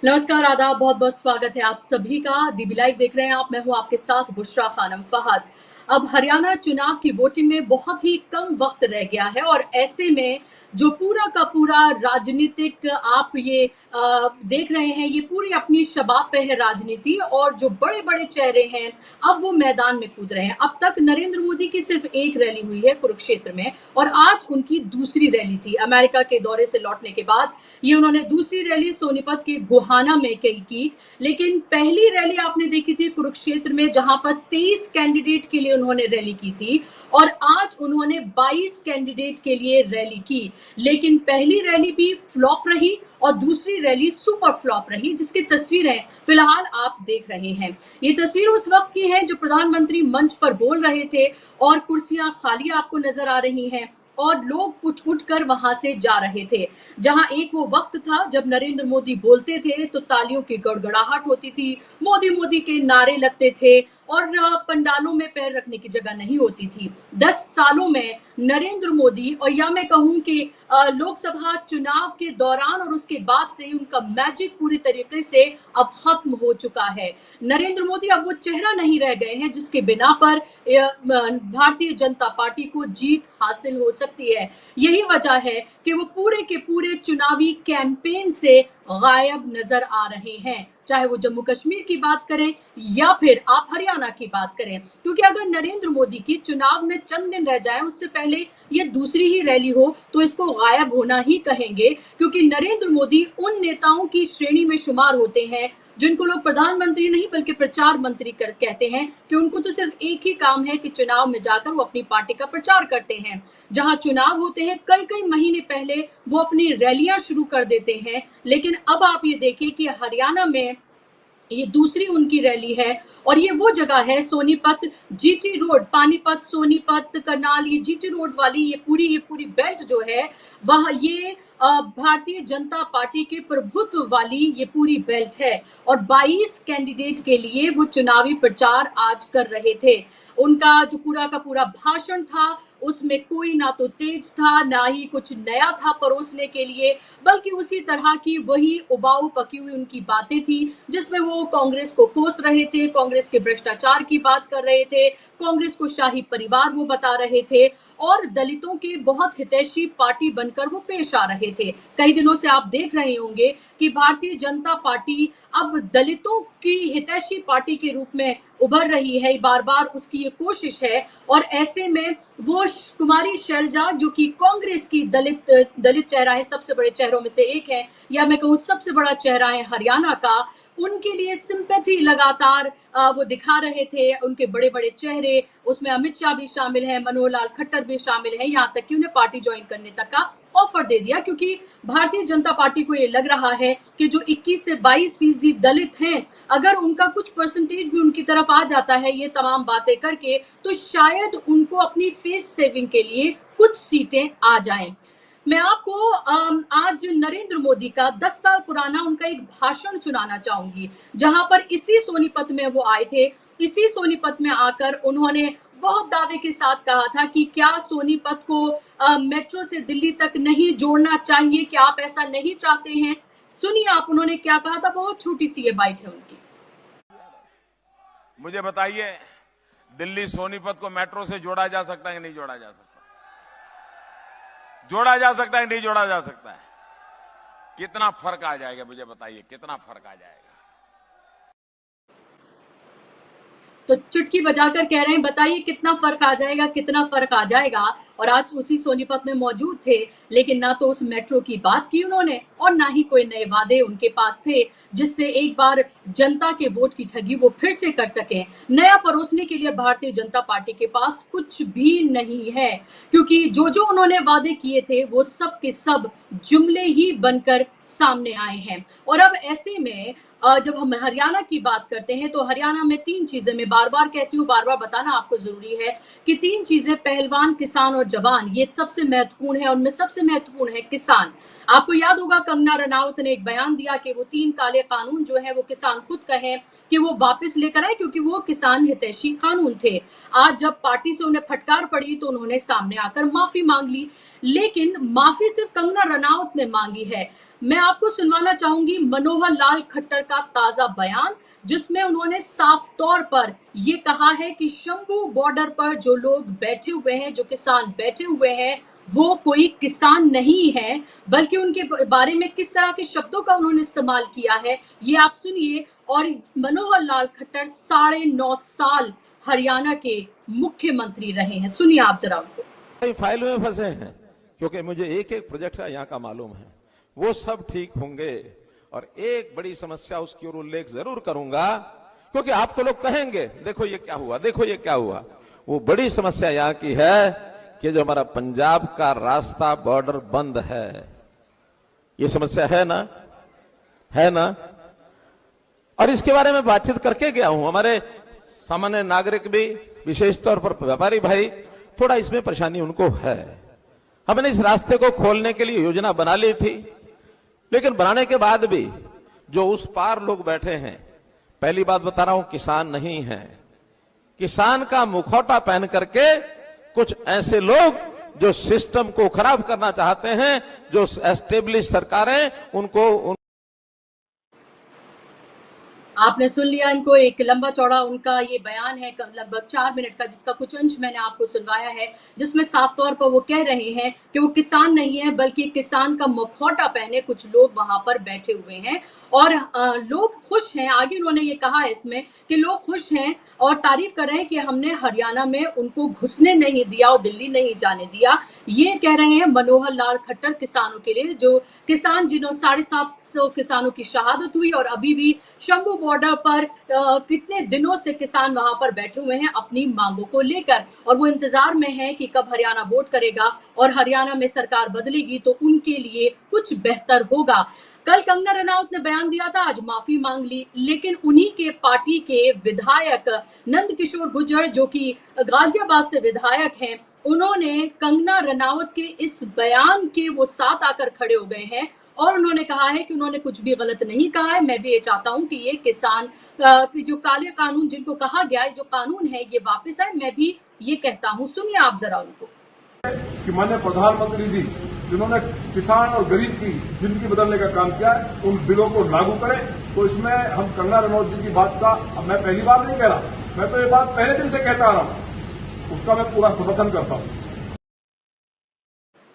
नमस्कार, आदाब, बहुत-बहुत स्वागत है आप सभी का। डीबी लाइव देख रहे हैं आप, मैं हूँ आपके साथ बुशरा खानम फहद। अब हरियाणा चुनाव की वोटिंग में बहुत ही कम वक़्त रह गया है और ऐसे में जो पूरा का पूरा राजनीतिक आप ये देख रहे हैं, ये पूरी अपनी शबाब पे है राजनीति और जो बड़े-बड़े चेहरे हैं, अब वो मैदान में कूद रहे हैं। अब तक नरेंद्र मोदी की सिर्फ एक रैली हुई है कुरुक्षेत्र में और आज उनकी दूसरी रैली थी। अमेरिका के दौरे से लौटने के बाद ये उन्होंने दूसरी रैली सोनीपत के गोहाना में की, लेकिन पहली रैली आपने देखी थी कुरुक्षेत्र में जहां पर 23 कैंडिडेट के लिए उन्होंने रैली की थी और आज उन्होंने 22 कैंडिडेट के लिए रैली की। लेकिन पहली रैली भी फ्लॉप रही और दूसरी रैली सुपर फ्लॉप रही, जिसकी तस्वीरें फिलहाल आप देख रहे हैं। ये तस्वीर उस वक्त की है जो प्रधानमंत्री मंच पर बोल रहे थे और कुर्सियां खाली आपको नजर आ रही हैं और लोग उठ कर वहां से जा रहे थे। जहां एक वो वक्त था जब नरेंद्र मोदी बोलते थे तो तालियों की गड़गड़ाहट होती थी, मोदी मोदी के नारे लगते थे और पंडालों में पैर रखने की जगह नहीं होती थी। 10 सालों में नरेंद्र मोदी और या मैं कहूं कि लोकसभा चुनाव के दौरान और उसके बाद से उनका मैजिक पूरी तरीके से अब खत्म हो चुका है। नरेंद्र मोदी अब वो चेहरा नहीं रह गए हैं जिसके बिना पर भारतीय जनता पार्टी को जीत हासिल हो सकती है। यही वजह है कि वो पूरे के पूरे चुनावी कैंपेन से गायब नजर आ रहे हैं, चाहे वो जम्मू कश्मीर की बात करें या फिर आप हरियाणा की बात करें। क्योंकि अगर नरेंद्र मोदी की चुनाव में चंद दिन रह जाए उससे पहले ये दूसरी ही रैली हो तो इसको गायब होना ही कहेंगे, क्योंकि नरेंद्र मोदी उन नेताओं की श्रेणी में शुमार होते हैं जिनको लोग प्रधानमंत्री नहीं बल्कि प्रचार मंत्री कहते हैं कि उनको तो सिर्फ एक ही काम है कि चुनाव में जाकर वो अपनी पार्टी का प्रचार करते हैं। जहां चुनाव होते हैं कई कई महीने पहले वो अपनी रैलियां शुरू कर देते हैं, लेकिन अब आप ये देखिए कि हरियाणा में ये दूसरी उनकी रैली है और ये वो जगह है सोनीपत जीटी रोड, पानीपत, सोनीपत, करनाल, ये जीटी रोड वाली ये पूरी बेल्ट जो है वह ये भारतीय जनता पार्टी के प्रभुत्व वाली ये पूरी बेल्ट है और 22 कैंडिडेट के लिए वो चुनावी प्रचार आज कर रहे थे। उनका जो पूरा का पूरा भाषण था उसमें कोई ना तो तेज था ना ही कुछ नया था परोसने के लिए, बल्कि उसी तरह की वही उबाऊ पकी हुई उनकी बातें थी जिसमें वो कांग्रेस को कोस रहे थे, कांग्रेस के भ्रष्टाचार की बात कर रहे थे, कांग्रेस को शाही परिवार वो बता रहे थे और दलितों के बहुत हितैषी पार्टी बनकर वो पेश आ रहे थे। कई दिनों से आप देख रहे होंगे कि भारतीय जनता पार्टी अब दलितों की हितैषी पार्टी के रूप में उभर रही है, बार बार उसकी ये कोशिश है और ऐसे में वो कुमारी शैलजा जो कि कांग्रेस की दलित चेहरा है, सबसे बड़े चेहरों में से एक है या मैं कहूँ सबसे बड़ा चेहरा है हरियाणा का, उनके लिए सिंपैथी लगातार वो दिखा रहे थे। उनके बड़े बड़े चेहरे, उसमें अमित शाह भी शामिल है, मनोहर लाल खट्टर भी शामिल है, यहाँ तक कि उन्हें पार्टी ज्वाइन करने तक का ऑफर दे दिया, क्योंकि भारतीय जनता पार्टी को ये लग रहा है कि जो 21 से 22% दलित हैं, अगर उनका कुछ परसेंटेज भी उनकी तरफ आ जाता है ये तमाम बातें करके, तो शायद उनको अपनी फेस सेविंग के लिए कुछ सीटें आ जाएं। मैं आपको आज नरेंद्र मोदी का 10 साल पुराना उनका एक भाषण सुनाना चाहूंगी, जहां पर इसी सोनीपत में वो आए थे। इसी सोनीपत में आकर उन्होंने बहुत दावे के साथ कहा था कि क्या सोनीपत को मेट्रो से दिल्ली तक नहीं जोड़ना चाहिए, क्या आप ऐसा नहीं चाहते हैं? सुनिए आप उन्होंने क्या कहा था, बहुत छोटी सी ये बाइट है उनकी। मुझे बताइए, दिल्ली सोनीपत को मेट्रो से जोड़ा जा सकता है कि नहीं जोड़ा जा सकता? जोड़ा जा सकता है कि नहीं जोड़ा जा सकता है? कितना फर्क आ जाएगा मुझे बताइए, कितना फर्क आ जाएगा? तो चुटकी बजाकर कह रहे हैं बताइए कितना फर्क आ जाएगा, कितना फर्क आ जाएगा। और आज उसी सोनीपत में मौजूद थे, लेकिन ना तो उस मेट्रो की बात की उन्होंने और ना ही कोई नए वादे उनके पास थे जिससे एक बार जनता के वोट की ठगी वो फिर से कर सके। नया परोसने के लिए भारतीय जनता पार्टी के पास कुछ भी नहीं है, क्योंकि जो जो उन्होंने वादे किए थे वो सब के सब जुमले ही बनकर सामने आए हैं। और अब ऐसे में जब हम हरियाणा की बात करते हैं तो हरियाणा में 3 चीजें मैं बार बार कहती हूँ, बार बार बताना आपको जरूरी है कि 3 चीजें, पहलवान, किसान और जवान, ये सबसे महत्वपूर्ण है। उनमें सबसे महत्वपूर्ण है किसान। आपको याद होगा कंगना रनावत ने एक बयान दिया कि वो 3 काले कानून जो है वो किसान खुद कहें कि वो वापस लेकर आए, क्योंकि वो किसान हितैषी कानून थे। आज जब पार्टी से उन्हें फटकार पड़ी तो उन्होंने सामने आकर माफी मांग ली। लेकिन माफी सिर्फ कंगना रनौत ने मांगी है। मैं आपको सुनवाना चाहूंगी मनोहर लाल खट्टर का ताजा बयान, जिसमें उन्होंने साफ तौर पर ये कहा है कि शंभू बॉर्डर पर जो लोग बैठे हुए हैं, जो किसान बैठे हुए हैं, वो कोई किसान नहीं है, बल्कि उनके बारे में किस तरह के शब्दों का उन्होंने इस्तेमाल किया है, ये आप सुनिए। और मनोहर लाल खट्टर 9.5 साल हरियाणा के मुख्यमंत्री रहे हैं, सुनिए आप जरा उनको। फाइल में फंसे हैं, क्योंकि मुझे एक एक प्रोजेक्ट का यहाँ का मालूम है, वो सब ठीक होंगे। और एक बड़ी समस्या उसकी ओर उल्लेख जरूर करूंगा, क्योंकि आपको लोग कहेंगे देखो ये क्या हुआ, देखो ये क्या हुआ। वो बड़ी समस्या यहाँ की है कि जो हमारा पंजाब का रास्ता बॉर्डर बंद है, ये समस्या है ना, है ना। और इसके बारे में बातचीत करके गया हूं। हमारे सामान्य नागरिक भी, विशेष तौर पर व्यापारी भाई, थोड़ा इसमें परेशानी उनको है। हमने इस रास्ते को खोलने के लिए योजना बना ली थी, लेकिन बनाने के बाद भी जो उस पार लोग बैठे हैं, पहली बात बता रहा हूं, किसान नहीं है। किसान का मुखौटा पहन करके कुछ ऐसे लोग जो सिस्टम को खराब करना चाहते हैं, जो एस्टेब्लिश सरकारें उनको आपने सुन लिया इनको, एक लंबा चौड़ा उनका ये बयान है लगभग 4 मिनट का, जिसका कुछ अंश मैंने आपको सुनवाया है, जिसमें साफ तौर पर वो कह रहे हैं कि वो किसान नहीं है, बल्कि किसान का मुखौटा पहने कुछ लोग वहां पर बैठे हुए हैं और लोग खुश हैं। आगे उन्होंने ये कहा है इसमें कि लोग खुश हैं और तारीफ कर रहे हैं कि हमने हरियाणा में उनको घुसने नहीं दिया और दिल्ली नहीं जाने दिया। ये कह रहे हैं मनोहर लाल खट्टर किसानों के लिए, जो किसान जिन्होंने 750 किसानों की शहादत हुई और अभी भी शंभू बॉर्डर पर कितने दिनों से किसान वहां पर बैठे हुए हैं अपनी मांगों को लेकर, और वो इंतजार में है कि कब हरियाणा वोट करेगा और हरियाणा में सरकार बदलेगी तो उनके लिए कुछ बेहतर होगा। कल कंगना रनौत ने बयान दिया था, आज माफी मांग ली, लेकिन उन्हीं के पार्टी के विधायक नंद किशोर गुर्जर, जो कि गाजियाबाद से विधायक हैं, उन्होंने कंगना रनौत के इस बयान के वो साथ आकर खड़े हो गए हैं और उन्होंने कहा है कि उन्होंने कुछ भी गलत नहीं कहा है। मैं भी ये चाहता हूं कि ये किसान जो काले कानून जिनको कहा गया है, जो कानून है, ये वापस आए। मैं भी ये कहता हूं, सुनिए आप जरा उनको। कि माननीय प्रधानमंत्री जी जिन्होंने किसान और गरीब की जिंदगी बदलने का काम किया, उन बिलों को लागू करें। तो इसमें हम कंगना रनौत जी की बात का, अब मैं पहली बार नहीं कह रहा, मैं तो ये बात पहले दिन से कहता आ रहा हूं, उसका मैं पूरा समर्थन करता हूं।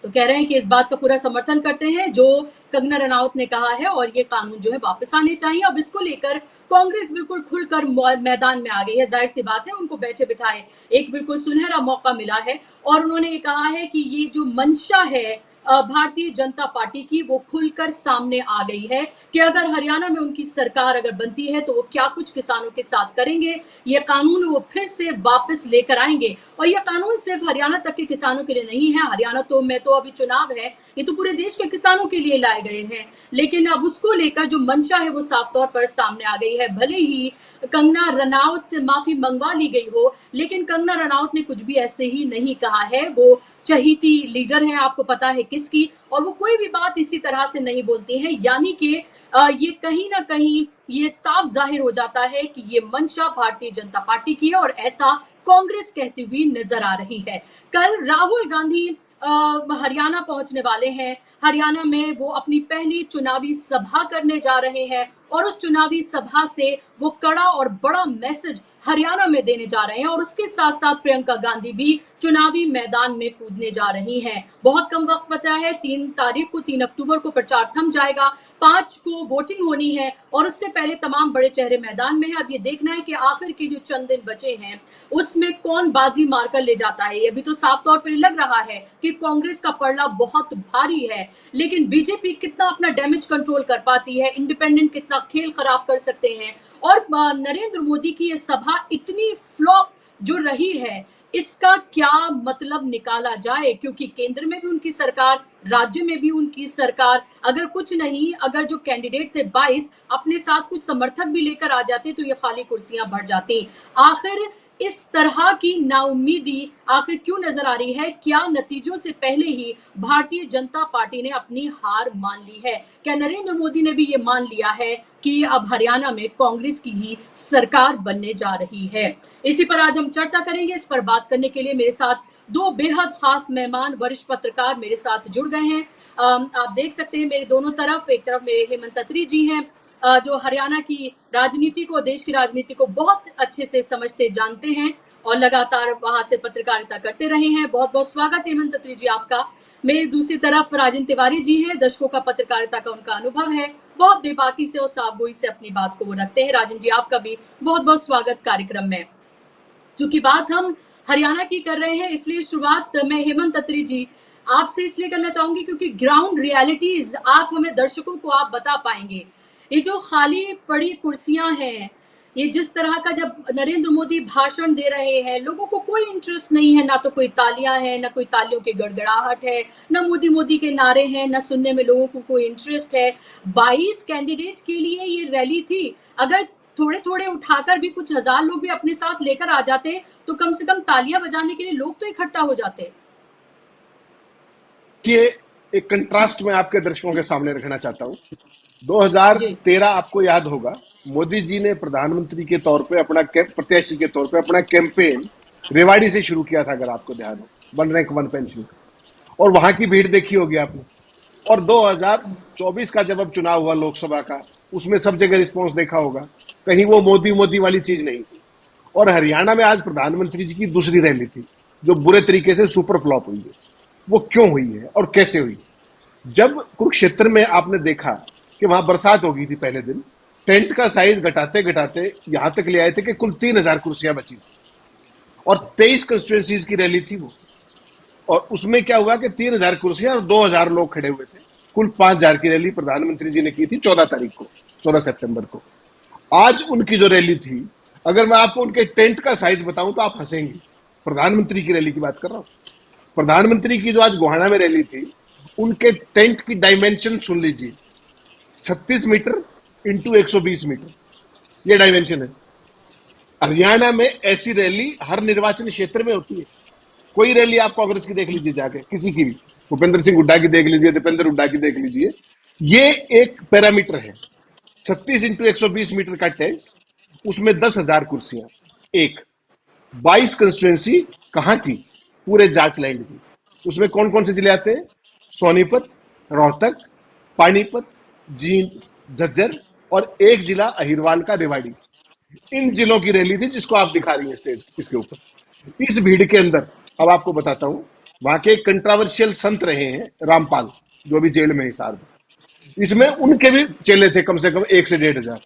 तो कह रहे हैं कि इस बात का पूरा समर्थन करते हैं जो कंगना रनौत ने कहा है और ये कानून जो है वापस आने चाहिए। अब इसको लेकर कांग्रेस बिल्कुल खुलकर मैदान में आ गई है। जाहिर सी बात है, उनको बैठे बिठाए एक बिल्कुल सुनहरा मौका मिला है और उन्होंने ये कहा है कि ये जो मंशा है भारतीय जनता पार्टी की, वो खुलकर सामने आ गई है कि अगर हरियाणा में उनकी सरकार अगर बनती है तो वो क्या कुछ किसानों के साथ करेंगे। ये कानून वो फिर से वापस लेकर आएंगे और ये कानून सिर्फ हरियाणा तक के किसानों के लिए नहीं है। हरियाणा तो में तो अभी चुनाव है, ये तो पूरे देश के किसानों के लिए लाए गए हैं, लेकिन अब उसको लेकर जो मंशा है वो साफ तौर पर सामने आ गई है। भले ही कंगना रनौत से माफी मंगवा ली गई हो, लेकिन कंगना रनौत ने कुछ भी ऐसे ही नहीं कहा है। वो चहीती लीडर है, आपको पता है किसकी, और वो कोई भी बात इसी तरह से नहीं बोलती है। यानी कि ये कहीं ना कहीं ये साफ जाहिर हो जाता है कि ये मंशा भारतीय जनता पार्टी की है और ऐसा कांग्रेस कहती हुई नजर आ रही है। कल राहुल गांधी हरियाणा पहुंचने वाले हैं। हरियाणा में वो अपनी पहली चुनावी सभा करने जा रहे हैं और उस चुनावी सभा से वो कड़ा और बड़ा मैसेज हरियाणा में देने जा रहे हैं और उसके साथ साथ प्रियंका गांधी भी चुनावी मैदान में कूदने जा रही हैं। बहुत कम वक्त बचा है, 3 तारीख को 3 अक्टूबर को प्रचार थम जाएगा, 5 को वोटिंग होनी है और उससे पहले तमाम बड़े चेहरे मैदान में है। अब ये देखना है कि आखिर के जो चंद दिन बचे हैं उसमें कौन बाजी मारकर ले जाता है। अभी तो साफ तौर पर लग रहा है कि कांग्रेस का पलड़ा बहुत भारी है, लेकिन बीजेपी कितना अपना डैमेज कंट्रोल कर पाती है, इंडिपेंडेंट कितना खेल खराब कर सकते हैं। और नरेंद्र मोदी की ये सभा इतनी फ्लॉप जो रही है, इसका क्या मतलब निकाला जाए, क्योंकि केंद्र में भी उनकी सरकार, राज्य में भी उनकी सरकार, अगर कुछ नहीं, अगर जो कैंडिडेट थे 22 अपने साथ कुछ समर्थक भी लेकर आ जाते तो ये खाली कुर्सियां भर जाती। आखिर इस तरह की नाउम्मीदी आखिर क्यों नजर आ रही है? क्या नतीजों से पहले ही भारतीय जनता पार्टी ने अपनी हार मान ली है? क्या नरेंद्र मोदी ने भी ये मान लिया है कि अब हरियाणा में कांग्रेस की ही सरकार बनने जा रही है? इसी पर आज हम चर्चा करेंगे। इस पर बात करने के लिए मेरे साथ दो बेहद खास मेहमान, वरिष्ठ पत्रकार मेरे साथ जुड़ गए हैं। आप देख सकते हैं मेरे दोनों तरफ, एक तरफ मेरे हेमंत अत्री जी हैं, जो हरियाणा की राजनीति को, देश की राजनीति को बहुत अच्छे से समझते जानते हैं और लगातार वहां से पत्रकारिता करते रहे हैं। बहुत बहुत स्वागत हेमंत अत्री जी आपका। मेरी दूसरी तरफ राजेंद्र तिवारी जी हैं, दशकों का पत्रकारिता का उनका अनुभव है, बहुत बेबाकी से और साफगोई से अपनी बात को वो रखते हैं। राजेंद्र जी आपका भी बहुत बहुत स्वागत कार्यक्रम में। चूंकि बात हम हरियाणा की कर रहे हैं, इसलिए शुरुआत मैं हेमंत अत्री जी आपसे इसलिए करना चाहूंगी क्योंकि ग्राउंड रियलिटीज आप हमें, दर्शकों को आप बता पाएंगे। ये जो खाली पड़ी कुर्सियां हैं, ये जिस तरह का जब नरेंद्र मोदी भाषण दे रहे हैं, लोगों को कोई इंटरेस्ट नहीं है, ना तो कोई तालियां हैं, ना कोई तालियों की गड़गड़ाहट है, ना मोदी मोदी के नारे हैं, ना सुनने में लोगों को कोई इंटरेस्ट है। 22 कैंडिडेट के लिए ये रैली थी। अगर थोड़े थोड़े उठाकर भी कुछ हजार लोग भी अपने साथ लेकर आ जाते तो कम से कम तालियां बजाने के लिए लोग तो इकट्ठा हो जाते। ये एक कंट्रास्ट मैं आपके दर्शकों के सामने रखना चाहता हूं। 2013 आपको याद होगा, मोदी जी ने प्रधानमंत्री के तौर पे अपना प्रत्याशी के तौर पे अपना कैंपेन रेवाड़ी से शुरू किया था, अगर आपको ध्यान हो, वन रैंक वन पेंशन, और वहां की भीड़ देखी होगी आपने। और 2024 का जब अब चुनाव हुआ लोकसभा का, उसमें सब जगह रिस्पॉन्स देखा होगा, कहीं वो मोदी मोदी वाली चीज नहीं थी। और हरियाणा में आज प्रधानमंत्री जी की दूसरी रैली थी जो बुरे तरीके से सुपर फ्लॉप हुई है। वो क्यों हुई है और कैसे हुई? जब कुरुक्षेत्र में आपने देखा कि वहां बरसात हो गई थी पहले दिन, टेंट का साइज घटाते घटाते यहां तक ले आए थे कि कुल 3000 कुर्सियां बची और 23 कंस्टिट्यूएंसीज की रैली थी वो। और उसमें क्या हुआ कि 3000 कुर्सियां और 2000 लोग खड़े हुए थे। कुल 5000 की रैली प्रधानमंत्री जी ने की थी 14 तारीख को, 14 सितंबर को। आज उनकी जो रैली थी, अगर मैं आपको उनके टेंट का साइज बताऊं तो आप हंसेंगे। प्रधानमंत्री की रैली की बात कर रहा हूं। प्रधानमंत्री की जो आज गोहाना में रैली थी, उनके टेंट की डायमेंशन सुन लीजिए, 36 मीटर इंटू 120 मीटर, ये डायमेंशन है। हरियाणा में ऐसी रैली हर निर्वाचन क्षेत्र में होती है। कोई रैली आप कांग्रेस की देख लीजिए जाके, किसी की भी, भूपेंद्र सिंह हुड्डा की देख लीजिए, दीपेंद्र हुड्डा की देख लीजिए, ये एक पैरामीटर है। 36 इंटू 120 मीटर का टेंट, उसमें 10,000 कुर्सियां, एक 22 कंस्टिट्यूएंसी कहां की? पूरे जाटलैंड की। उसमें कौन कौन से जिले आते हैं? सोनीपत, रोहतक, पानीपत, जींद, झज्जर और एक जिला अहिरवाल का रेवाड़ी। इन जिलों की रैली थी जिसको आप दिखा रही हैं स्टेज इसके ऊपर। इस भीड़ के अंदर अब आपको बताता हूं, वहां के कंट्रोवर्शियल संत रहे हैं रामपाल, जो भी जेल में हिसार में। इसमें उनके भी चेले थे, कम से कम 1 से 1,500,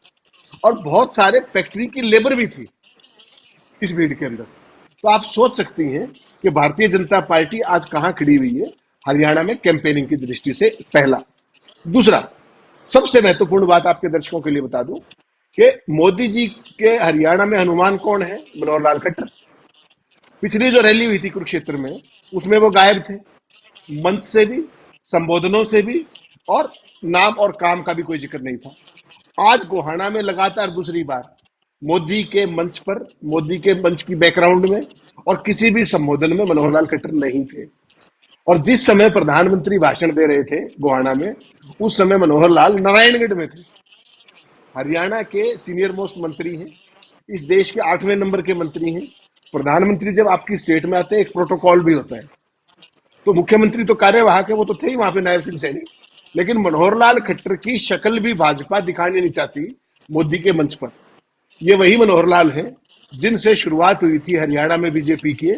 और बहुत सारे फैक्ट्री की लेबर भी थी इस भीड़ के अंदर। तो आप सोच सकती हैं कि भारतीय जनता पार्टी आज कहां खड़ी हुई है हरियाणा में कैंपेनिंग की दृष्टि से, पहला। दूसरा, सबसे महत्वपूर्ण बात आपके दर्शकों के लिए बता दूं कि मोदी जी के हरियाणा में हनुमान कौन है? मनोहर लाल खट्टर। पिछली जो रैली हुई थी कुरुक्षेत्र में, उसमें वो गायब थे, मंच से भी, संबोधनों से भी, और नाम और काम का भी कोई जिक्र नहीं था। आज गोहाना में लगातार दूसरी बार मोदी के मंच पर, मोदी के मंच की बैकग्राउंड में और किसी भी संबोधन में मनोहर लाल खट्टर नहीं थे। और जिस समय प्रधानमंत्री भाषण दे रहे थे गोहाना में, उस समय मनोहर लाल नारायणगढ़ में थे। हरियाणा के सीनियर मोस्ट मंत्री हैं, इस देश के 8वें नंबर के मंत्री हैं। प्रधानमंत्री जब आपकी स्टेट में आते हैं, एक प्रोटोकॉल भी होता है। तो मुख्यमंत्री तो कार्यवाहक है, वो तो थे ही वहां पे, नायब सिंह सैनी। लेकिन मनोहर लाल खट्टर की शक्ल भी भाजपा दिखानी नहीं चाहती मोदी के मंच पर। ये वही मनोहर लाल है जिनसे शुरुआत हुई थी हरियाणा में बीजेपी के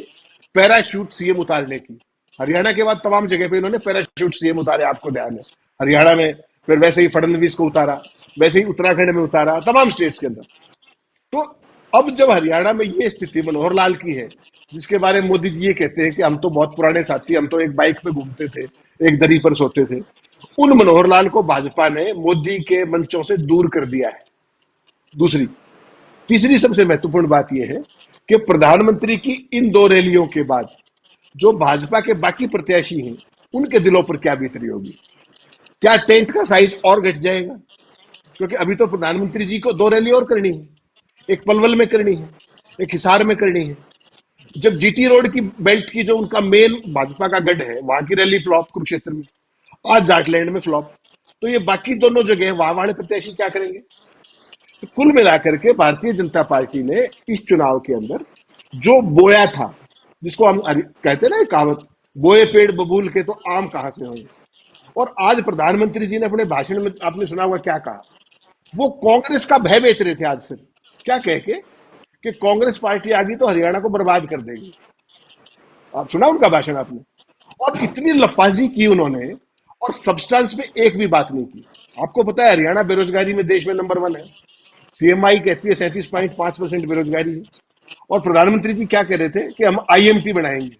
पैराशूट सीएम उतारने की। हरियाणा के बाद तमाम जगह पे इन्होंने पैराशूट सीएम उतारे, आपको ध्यान है। हरियाणा में फिर वैसे ही फडणवीस को उतारा, वैसे ही उत्तराखंड में उतारा, तमाम स्टेट्स के अंदर। तो अब जब हरियाणा में ये स्थिति मनोहर लाल की है, जिसके बारे में मोदी जी ये कहते हैं कि हम तो बहुत पुराने साथी, हम तो एक बाइक पे घूमते थे, एक दरी पर सोते थे, उन मनोहर लाल को भाजपा ने मोदी के मंचों से दूर कर दिया है। दूसरी, तीसरी सबसे महत्वपूर्ण बात यह है कि प्रधानमंत्री की इन 2 रैलियों के बाद जो भाजपा के बाकी प्रत्याशी हैं, उनके दिलों पर क्या बीत रही होगी? क्या टेंट का साइज और घट जाएगा? क्योंकि अभी तो प्रधानमंत्री जी को 2 रैली और करनी है, एक पलवल में करनी है, एक हिसार में करनी है। जब जीटी रोड की बेल्ट की जो उनका मेन भाजपा का गढ़ है, वहां की रैली फ्लॉप कुरुक्षेत्र में, आज जाटलैंड में फ्लॉप, तो ये बाकी दोनों जगह वहां वाले प्रत्याशी क्या करेंगे? तो कुल मिलाकर के भारतीय जनता पार्टी ने इस चुनाव के अंदर जो बोया था, जिसको हम कहते हैं ना कहावत, बोए पेड़ बबूल के तो आम कहां से होंगे। और आज प्रधानमंत्री जी ने अपने भाषण में, आपने सुना होगा क्या कहा, वो कांग्रेस का भय बेच रहे थे आज। फिर क्या कह के कि कांग्रेस पार्टी आ गई तो हरियाणा को बर्बाद कर देगी। आप सुना उनका भाषण आपने? और इतनी लफाजी की उन्होंने और सब्सटेंस में एक भी बात नहीं की। आपको पता है हरियाणा बेरोजगारी में देश में नंबर 1 है। सीएमआई कहती है 37.5% बेरोजगारी है। और प्रधानमंत्री जी क्या कह रहे थे कि हम आईएमटी बनाएंगे,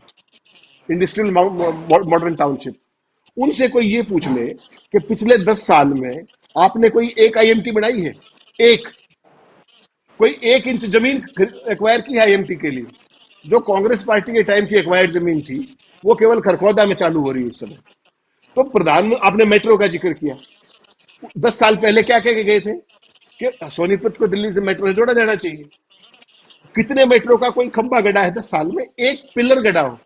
इंडस्ट्रियल मॉडर्न टाउनशिप। उनसे कोई ये पूछ ले कि पिछले 10 साल में आपने कोई एक आईएमटी बनाई है? एक कोई 1 इंच जमीन एक्वायर की है आईएमटी के लिए? जो कांग्रेस पार्टी के टाइम की एक्वायर्ड जमीन थी वो केवल खरखौदा में चालू हो रही है इस समय। तो प्रधानमंत्री, आपने मेट्रो का जिक्र किया, 10 साल पहले क्या कह के गए थे कि सोनीपत को दिल्ली से मेट्रो से जोड़ा जाना चाहिए। कितने मेट्रो का कोई खंभा गड़ा है 10 साल में? एक पिलर गड़ा हो,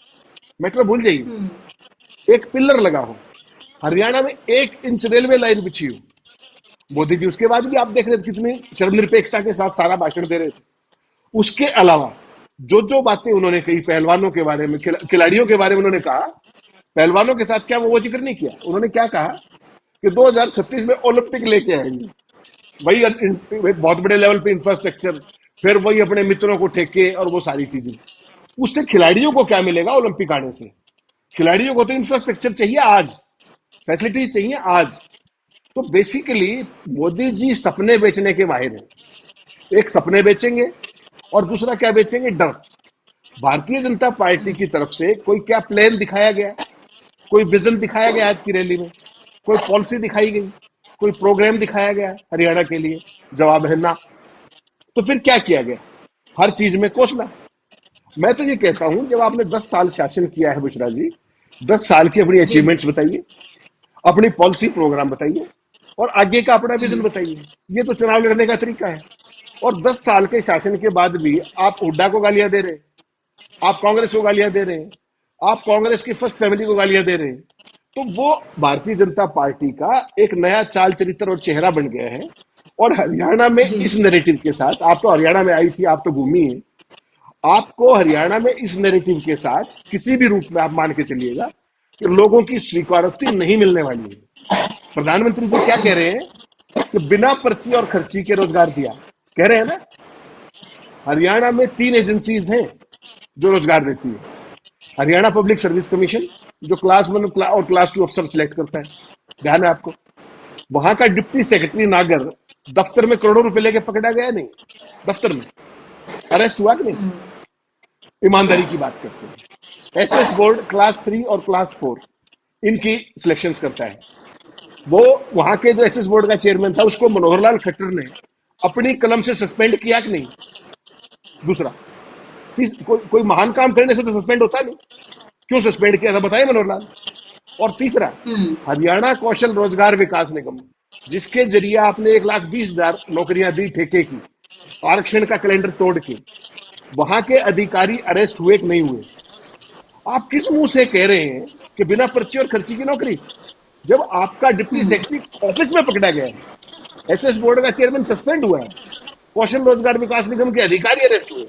मेट्रो भूल जाइए, एक पिलर लगा हो। हरियाणा में 1 इंच रेलवे लाइन बिछी हो। मोदी जी उसके बाद भी आप देख रहे थे कितनी शर्मनिरपेक्षता के साथ सारा भाषण दे रहे थे। उसके अलावा जो बातें उन्होंने कही पहलवानों के बारे में, खिलाड़ियों के बारे में उन्होंने कहा, पहलवानों के साथ क्या वो जिक्र नहीं किया? उन्होंने क्या कहा कि 2036 में ओलंपिक लेके आएंगे, वही बहुत बड़े लेवल पे इंफ्रास्ट्रक्चर, फिर वही अपने मित्रों को ठेके और वो सारी चीजें। उससे खिलाड़ियों को क्या मिलेगा ओलंपिक आने से? खिलाड़ियों को तो इंफ्रास्ट्रक्चर चाहिए आज, फैसिलिटीज चाहिए आज। तो बेसिकली मोदी जी सपने बेचने के माहिर हैं। एक सपने बेचेंगे और दूसरा क्या बेचेंगे? डर। भारतीय जनता पार्टी की तरफ से कोई क्या प्लान दिखाया गया, कोई विजन दिखाया गया आज की रैली में, कोई पॉलिसी दिखाई गई, कोई प्रोग्राम दिखाया गया हरियाणा के लिए? जवाब है ना। तो फिर क्या किया गया? हर चीज में कोसना। मैं तो ये कहता हूं, जब आपने 10 साल शासन किया है बुशरा जी, 10 साल की अपनी अचीवमेंट्स बताइए, अपनी पॉलिसी प्रोग्राम बताइए और आगे का अपना विजन बताइए। ये तो चुनाव लड़ने का तरीका है। और 10 साल के शासन के बाद भी आप हुड्डा को गालियां दे रहे हैं, आप कांग्रेस को गालियां दे रहे हैं, आप कांग्रेस की फर्स्ट फैमिली को गालियां दे रहे हैं। तो वो भारतीय जनता पार्टी का एक नया चाल चरित्र और चेहरा बन गया है। और हरियाणा में इस नैरेटिव के साथ, आप तो हरियाणा में आई थी, आप तो घूमी है, आपको हरियाणा में इस नैरेटिव के साथ किसी भी रूप में आप मान के चलिएगा कि लोगों की स्वीकारोक्ति नहीं मिलने वाली है। प्रधानमंत्री जी क्या कह रहे हैं कि बिना पर्ची और खर्ची के रोजगार दिया, कह रहे हैं ना। हरियाणा में 3 एजेंसीज हैं जो रोजगार देती है। हरियाणा पब्लिक सर्विस कमीशन जो क्लास 1 और क्लास 2 अफसर सिलेक्ट करता है, ध्यान है आपको। वहां का डिप्टी सेक्रेटरी नागर दफ्तर में करोड़ों रुपए लेके पकड़ा गया नहीं, दफ्तर में अरेस्ट हुआ कि नहीं? ईमानदारी की बात करते हैं। एसएस बोर्ड क्लास 3 और क्लास 4 इनकी सिलेक्शन करता है। वो वहां के जो एसएस बोर्ड का चेयरमैन था उसको मनोहर लाल खट्टर ने अपनी कलम से सस्पेंड किया कि नहीं? दूसरा, कोई महान काम करने से तो सस्पेंड होता नहीं, क्यों सस्पेंड किया था बताइए मनोहर लाल। और तीसरा, हरियाणा कौशल रोजगार विकास निगम, जिसके जरिए आपने 1,20,000 नौकरियां दी ठेके की, आरक्षण का कैलेंडर तोड़ के, वहां के अधिकारी अरेस्ट हुए कि नहीं हुए? आप किस मुंह से कह रहे हैं कि बिना पर्ची और खर्ची की नौकरी, जब आपका डिप्टी सेक्रेटरी ऑफिस में पकड़ा गया है, एसएस बोर्ड का चेयरमैन सस्पेंड हुआ है, कौशल रोजगार विकास निगम के अधिकारी अरेस्ट हुए,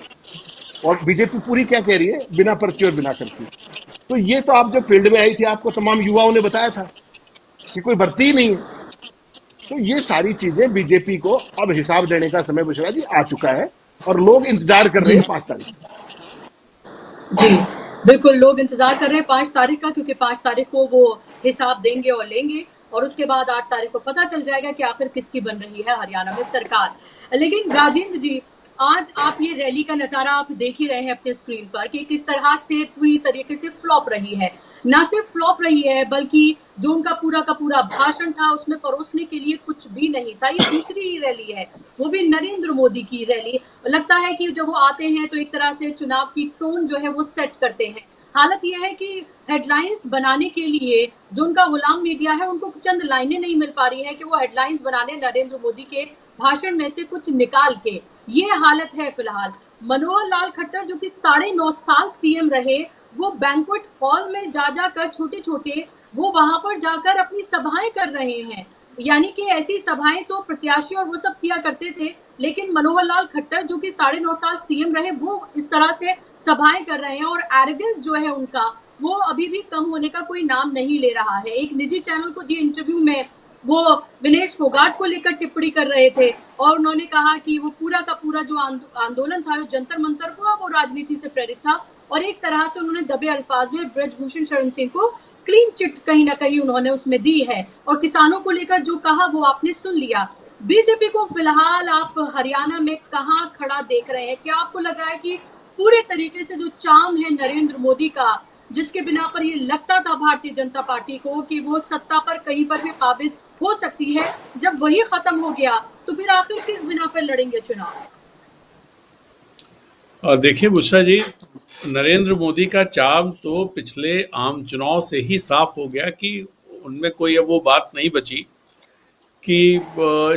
और बीजेपी पूरी क्या कह रही है? बिना पर्ची और बिना खर्ची। तो ये तो आप जब फील्ड में आई थी आपको तमाम युवाओं ने बताया था कि कोई भर्ती ही नहीं है। तो ये सारी चीजें बीजेपी को अब हिसाब देने का समय बुशरा जी आ चुका है और लोग इंतजार कर रहे हैं 5 तारीख। जी बिल्कुल, लोग इंतजार कर रहे हैं 5 तारीख का, क्योंकि 5 तारीख को वो हिसाब देंगे और लेंगे, और उसके बाद 8 तारीख को पता चल जाएगा कि आखिर किसकी बन रही है हरियाणा में सरकार। लेकिन राजेंद्र जी, आज आप ये रैली का नजारा आप देख ही रहे हैं अपने स्क्रीन पर कि किस तरह से पूरी तरीके से फ्लॉप रही है। ना सिर्फ फ्लॉप रही है, बल्कि जो उनका पूरा का पूरा भाषण था उसमें परोसने के लिए कुछ भी नहीं था। ये दूसरी ही रैली है, वो भी नरेंद्र मोदी की रैली। लगता है कि जब वो आते हैं तो एक तरह से चुनाव की टोन जो है वो सेट करते हैं। हालत यह है कि हेडलाइंस बनाने के लिए जो उनका गुलाम मीडिया है उनको चंद लाइनें नहीं मिल पा रही है कि वो हेडलाइंस बनाने नरेंद्र मोदी के भाषण में से कुछ निकाल के। ये हालत है फिलहाल। मनोहर लाल खट्टर जो कि 9.5 साल सीएम रहे, वो बैंक्वेट हॉल में जा जाकर छोटे-छोटे वो वहां पर जाकर अपनी सभाएं कर रहे हैं। यानी कि ऐसी सभाएं तो प्रत्याशी और वो सब किया करते थे, लेकिन मनोहर लाल खट्टर जो कि 9.5 साल सीएम रहे, वो इस तरह से सभाएं कर रहे हैं और एरोगेंस जो है उनका, वो अभी भी कम होने का कोई नाम नहीं ले रहा है। एक निजी चैनल को दिए इंटरव्यू में वो विनेश फोगाट को लेकर टिप्पणी कर रहे थे और उन्होंने कहा कि वो पूरा का पूरा जो आंदोलन था, जो जंतर मंतर हुआ, वो राजनीति से प्रेरित था और एक तरह से उन्होंने दबे अल्फाज में ब्रजभूषण शरण सिंह को क्लीन चिट कहीं ना कहीं उन्होंने उसमें दी है। और किसानों को लेकर जो कहा वो आपने सुन लिया। बीजेपी को फिलहाल आप हरियाणा में कहां खड़ा देख रहे हैं? क्या आपको लग रहा है कि पूरे तरीके से जो चार्म है नरेंद्र मोदी का, जिसके बिना पर ये लगता था भारतीय जनता पार्टी को कि वो सत्ता पर कहीं पर भी काबिज हो सकती है, जब वही खत्म हो गया तो फिर आखिर किस बिना पर लड़ेंगे चुनाव? देखिए बुशरा जी, नरेंद्र मोदी का चार्म तो पिछले आम चुनाव से ही साफ हो गया कि उनमें कोई अब वो बात नहीं बची कि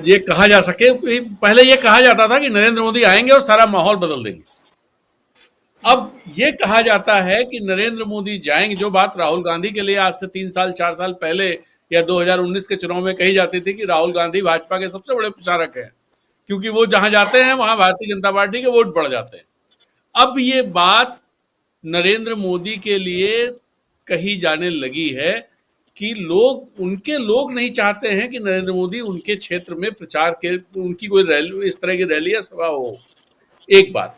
ये कहा जा सके। पहले ये कहा जाता था कि नरेंद्र मोदी आएंगे और सारा माहौल बदल देंगे। अब ये कहा जाता है कि नरेंद्र मोदी जाएंगे, जो बात राहुल गांधी के लिए आज से 3 साल 4 साल पहले या 2019 के चुनाव में कही जाती थी कि राहुल गांधी भाजपा के सबसे बड़े प्रचारक हैं, क्योंकि वो जहां जाते हैं वहां भारतीय जनता पार्टी के वोट बढ़ जाते हैं। अब ये बात नरेंद्र मोदी के लिए कही जाने लगी है कि उनके लोग नहीं चाहते हैं कि नरेंद्र मोदी उनके क्षेत्र में प्रचार के, उनकी कोई रैली, इस तरह की रैली या सभा हो। एक बात।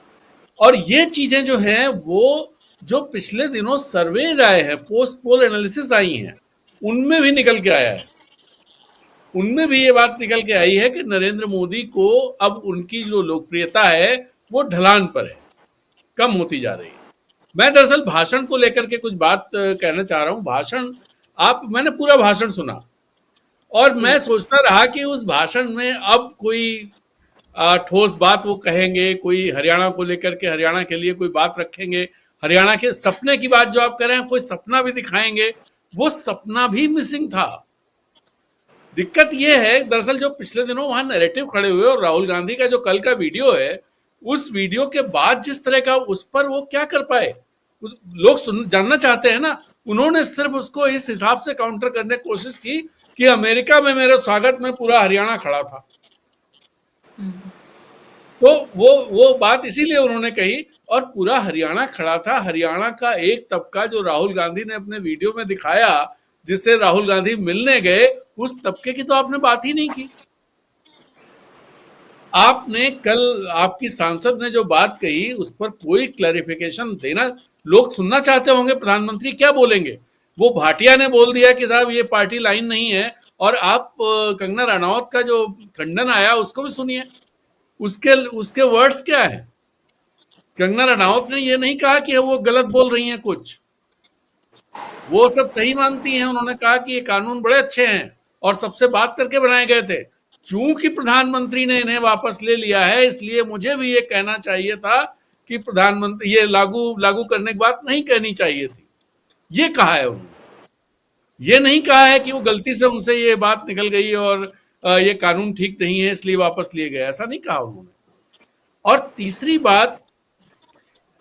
और ये चीजें जो हैं, वो जो पिछले दिनों सर्वेज आए हैं, पोस्ट पोल एनालिसिस आई हैं, उनमें भी निकल के आया है। उनमें भी ये बात निकल के आई है कि नरेंद्र मोदी को अब उनकी जो लोकप्रियता है वो ढलान पर है, कम होती जा रही है। मैं दरअसल भाषण को लेकर के कुछ बात कहना चाह रहा हूं। मैंने पूरा भाषण सुना और मैं सोचता रहा कि उस भाषण में अब कोई ठोस बात वो कहेंगे, कोई हरियाणा को लेकर के, हरियाणा के लिए कोई बात रखेंगे, हरियाणा के सपने की बात जो आप कह रहे हैं, कोई सपना भी दिखाएंगे। वो सपना भी मिसिंग था। दिक्कत ये है दरअसल, जो पिछले दिनों वहां नैरेटिव खड़े हुए और राहुल गांधी का जो कल का वीडियो है, उस वीडियो के बाद जिस तरह का उस पर वो क्या कर पाए, लोग जानना चाहते हैं ना। उन्होंने सिर्फ उसको इस हिसाब से काउंटर करने की कोशिश की कि अमेरिका में मेरे स्वागत में पूरा हरियाणा खड़ा था। तो वो बात इसीलिए उन्होंने कही और पूरा हरियाणा खड़ा था। हरियाणा का एक तबका जो राहुल गांधी ने अपने वीडियो में दिखाया, जिससे राहुल गांधी मिलने गए, उस तबके की तो आपने बात ही नहीं की। आपने कल, आपकी सांसद ने जो बात कही उस पर कोई क्लैरिफिकेशन देना, लोग सुनना चाहते होंगे प्रधानमंत्री क्या बोलेंगे। वो भाटिया ने बोल दिया कि साहब ये पार्टी लाइन नहीं है, और आप कंगना रनौत का जो खंडन आया उसको भी सुनिए। उसके वर्ड्स क्या है। कंगना रनौत ने ये नहीं कहा कि वो गलत बोल रही हैं, कुछ वो सब सही मानती हैं। उन्होंने कहा कि ये कानून बड़े अच्छे हैं और सबसे बात करके बनाए गए थे। चूंकि प्रधानमंत्री ने इन्हें वापस ले लिया है, इसलिए मुझे भी ये कहना चाहिए था कि प्रधानमंत्री ये लागू करने की बात नहीं कहनी चाहिए थी। ये कहा है उन्होंने। ये नहीं कहा है कि वो गलती से उनसे ये बात निकल गई और ये कानून ठीक नहीं है इसलिए वापस लिए गए, ऐसा नहीं कहा उन्होंने। और तीसरी बात,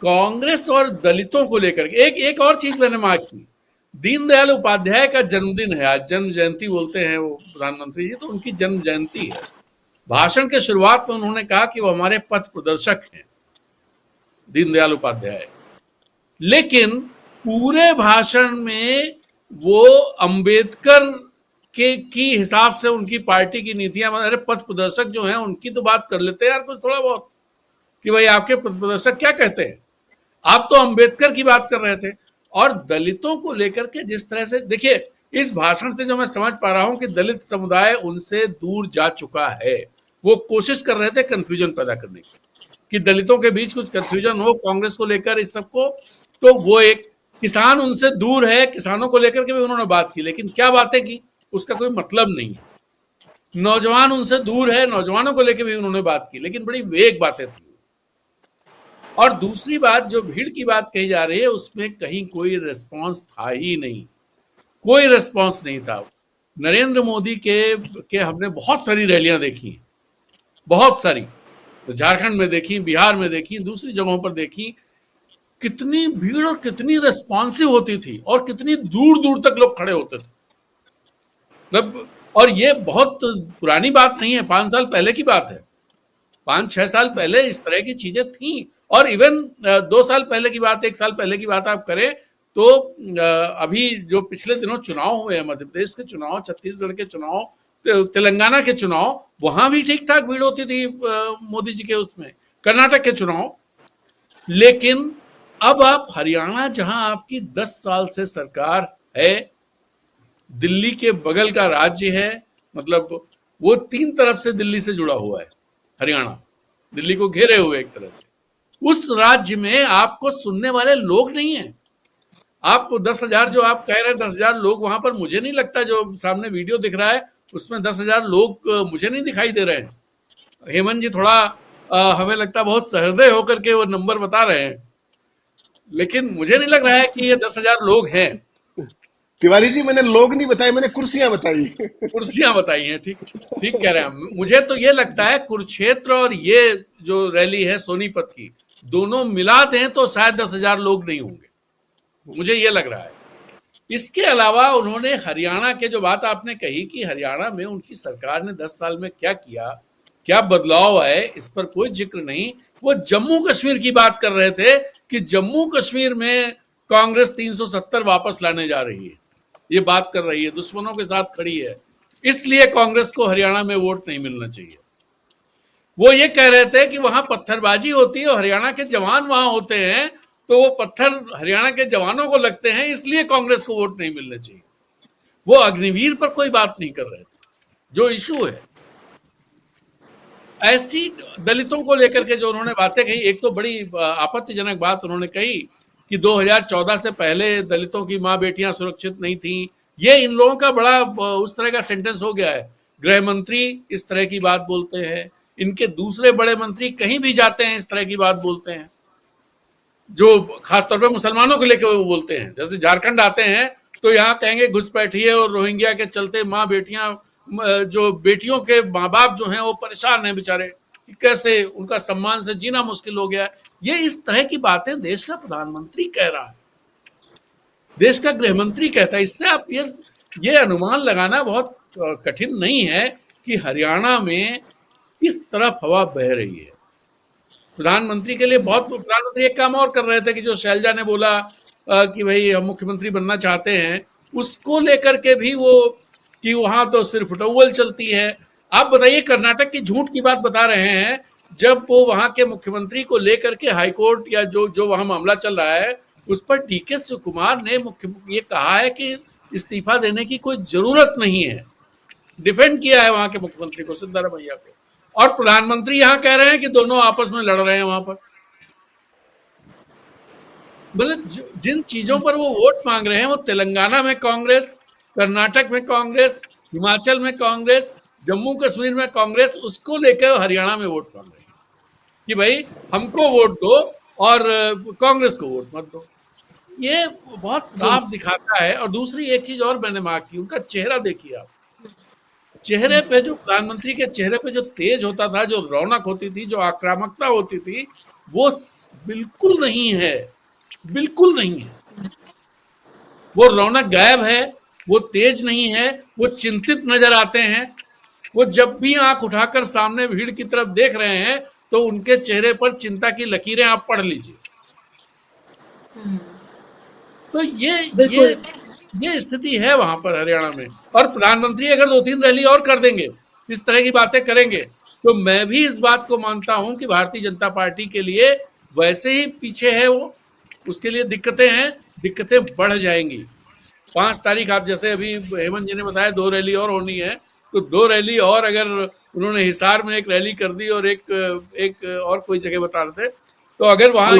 कांग्रेस और दलितों को लेकर एक और चीज मैंने मार्क की। दीनदयाल उपाध्याय का जन्मदिन है आज, जन्म जयंती बोलते हैं वो प्रधानमंत्री जी, तो उनकी जन्म जयंती है। भाषण के शुरुआत में उन्होंने कहा कि वो हमारे पथ प्रदर्शक हैं, दीनदयाल उपाध्याय। लेकिन पूरे भाषण में वो अंबेडकर की हिसाब से उनकी पार्टी की नीतियां, अरे पथ प्रदर्शक जो हैं उनकी तो बात कर लेते हैं यार कुछ थोड़ा बहुत, कि भाई आपके पथ प्रदर्शक क्या कहते हैं। आप तो अंबेडकर की बात कर रहे थे। और दलितों को लेकर के जिस तरह से, देखिए इस भाषण से जो मैं समझ पा रहा हूं कि दलित समुदाय उनसे दूर जा चुका है। वो कोशिश कर रहे थे कंफ्यूजन पैदा करने की, कि दलितों के बीच कुछ कंफ्यूजन हो कांग्रेस को लेकर, इस सबको। तो वो एक किसान उनसे दूर है, किसानों को लेकर के भी उन्होंने बात की, लेकिन क्या बातें की उसका कोई मतलब नहीं है। नौजवान उनसे दूर है, नौजवानों को लेकर भी उन्होंने बात की, लेकिन बड़ी वेग बातें थी। और दूसरी बात, जो भीड़ की बात कही जा रही है, उसमें कहीं कोई रिस्पांस था ही नहीं, कोई रिस्पांस नहीं था। नरेंद्र मोदी के हमने बहुत सारी रैलियां देखी, बहुत सारी, तो झारखंड में देखी, बिहार में देखी, दूसरी जगहों पर देखी, कितनी भीड़ और कितनी रेस्पॉन्सिव होती थी और कितनी दूर दूर तक लोग खड़े होते थे। मतलब, और ये बहुत पुरानी बात नहीं है, 5 साल पहले की बात है। 5-6 साल पहले इस तरह की चीजें थी। और इवन 2 साल पहले की बात, 1 साल पहले की बात आप करें तो अभी जो पिछले दिनों चुनाव हुए हैं, मध्य प्रदेश के चुनाव, छत्तीसगढ़ के चुनाव, तेलंगाना के चुनाव, वहां भी ठीक ठाक भीड़ होती थी मोदी जी के उसमें, कर्नाटक के चुनाव। लेकिन अब आप हरियाणा, जहां आपकी 10 साल से सरकार है, दिल्ली के बगल का राज्य है, मतलब वो 3 तरफ से दिल्ली से जुड़ा हुआ है हरियाणा, दिल्ली को घेरे हुए एक तरह से। उस राज्य में आपको सुनने वाले लोग नहीं है। आप 10,000 जो आप कह रहे हैं, 10,000 लोग वहां पर, मुझे नहीं लगता, जो सामने वीडियो दिख रहा है उसमें 10,000 लोग मुझे नहीं दिखाई दे रहे हैं। हेमंत जी थोड़ा हमें लगता है बहुत सहृदय होकर के वो नंबर बता रहे हैं, लेकिन मुझे नहीं लग रहा है कि ये 10,000 लोग हैं। तिवारी जी, मैंने लोग नहीं बताए, मैंने कुर्सियां बताई। कुर्सियां बताई हैं, ठीक ठीक कह रहे हैं। मुझे तो ये लगता है कुरुक्षेत्र और ये जो रैली है सोनीपत की, दोनों मिला दें तो शायद 10,000 लोग नहीं होंगे, मुझे ये लग रहा है। इसके अलावा उन्होंने हरियाणा के, जो बात आपने कही कि हरियाणा में उनकी सरकार ने 10 साल में क्या किया, क्या बदलाव आए, इस पर कोई जिक्र नहीं। वो जम्मू कश्मीर की बात कर रहे थे कि जम्मू कश्मीर में कांग्रेस 370 वापस लाने जा रही है, ये बात कर रही है, दुश्मनों के साथ खड़ी है, इसलिए कांग्रेस को हरियाणा में वोट नहीं मिलना चाहिए। वो ये कह रहे थे कि वहां पत्थरबाजी होती है और हरियाणा के जवान वहां होते हैं, तो वो पत्थर हरियाणा के जवानों को लगते हैं, इसलिए कांग्रेस को वोट नहीं मिलना चाहिए। वो अग्निवीर पर कोई बात नहीं कर रहे थे, जो इशू है। ऐसी दलितों को लेकर के जो उन्होंने बातें कही, एक तो बड़ी आपत्तिजनक बात उन्होंने कही कि 2014 से पहले दलितों की मां बेटियां सुरक्षित नहीं थी। ये इन लोगों का बड़ा उस तरह का सेंटेंस हो गया है। गृह मंत्री इस तरह की बात बोलते हैं, इनके दूसरे बड़े मंत्री कहीं भी जाते हैं इस तरह की बात बोलते हैं, जो खासतौर पर मुसलमानों को लेकर वो बोलते हैं। जैसे झारखंड आते हैं तो यहाँ कहेंगे घुसपैठिए और रोहिंग्या के चलते माँ बेटियां, जो बेटियों के माँ बाप जो हैं वो परेशान हैं बेचारे, कैसे उनका सम्मान से जीना मुश्किल हो गया। ये इस तरह की बातें देश का प्रधानमंत्री कह रहा है, देश का गृह मंत्री कहता है। इससे आप ये अनुमान लगाना बहुत कठिन नहीं है कि हरियाणा में किस तरफ हवा बह रही है। प्रधानमंत्री के लिए प्रधानमंत्री एक काम और कर रहे थे कि जो शैलजा ने बोला कि भाई हम मुख्यमंत्री बनना चाहते हैं, उसको लेकर के भी वो कि वहां तो सिर्फ टॉवल चलती है। आप बताइए, कर्नाटक की झूठ की बात बता रहे हैं, जब वो वहां के मुख्यमंत्री को लेकर के हाईकोर्ट या जो वहां मामला चल रहा है उस पर डीके शिवकुमार ने ये कहा है कि इस्तीफा देने की कोई जरूरत नहीं है, डिफेंड किया है वहां के मुख्यमंत्री को, सिद्धारमैया को। और प्रधानमंत्री यहां कह रहे हैं कि दोनों आपस में लड़ रहे हैं वहां पर। मतलब जिन चीजों पर वो वोट मांग रहे हैं, वो तेलंगाना में कांग्रेस, कर्नाटक में कांग्रेस, हिमाचल में कांग्रेस, जम्मू कश्मीर में कांग्रेस, उसको लेकर हरियाणा में वोट मांग रहे हैं कि भाई हमको वोट दो और कांग्रेस को वोट मत दो। ये बहुत साफ दिखाता है। और दूसरी एक चीज और मैंने मार्क की, उनका चेहरा देखिए आप, चेहरे पे जो प्रधानमंत्री के चेहरे पे जो तेज होता था, जो रौनक होती थी, जो आक्रामकता होती थी, वो बिल्कुल नहीं है, बिल्कुल नहीं है। वो रौनक गायब है, वो तेज नहीं है, वो चिंतित नजर आते हैं। वो जब भी आंख उठाकर सामने भीड़ की तरफ देख रहे हैं तो उनके चेहरे पर चिंता की लकीरें आप पढ़ लीजिए। तो ये स्थिति है वहां पर हरियाणा में। और प्रधानमंत्री अगर 2-3 रैली और कर देंगे, इस तरह की बातें करेंगे, तो मैं भी इस बात को मानता हूं कि भारतीय जनता पार्टी के लिए वैसे ही पीछे है वो, उसके लिए दिक्कतें हैं, दिक्कतें बढ़ जाएंगी। 5 तारीख आप जैसे अभी हेमंत जी ने बताया 2 रैली और होनी है, तो 2 रैली और अगर उन्होंने हिसार में एक रैली कर दी और एक और कोई जगह बता रहे थे, तो अगर वहां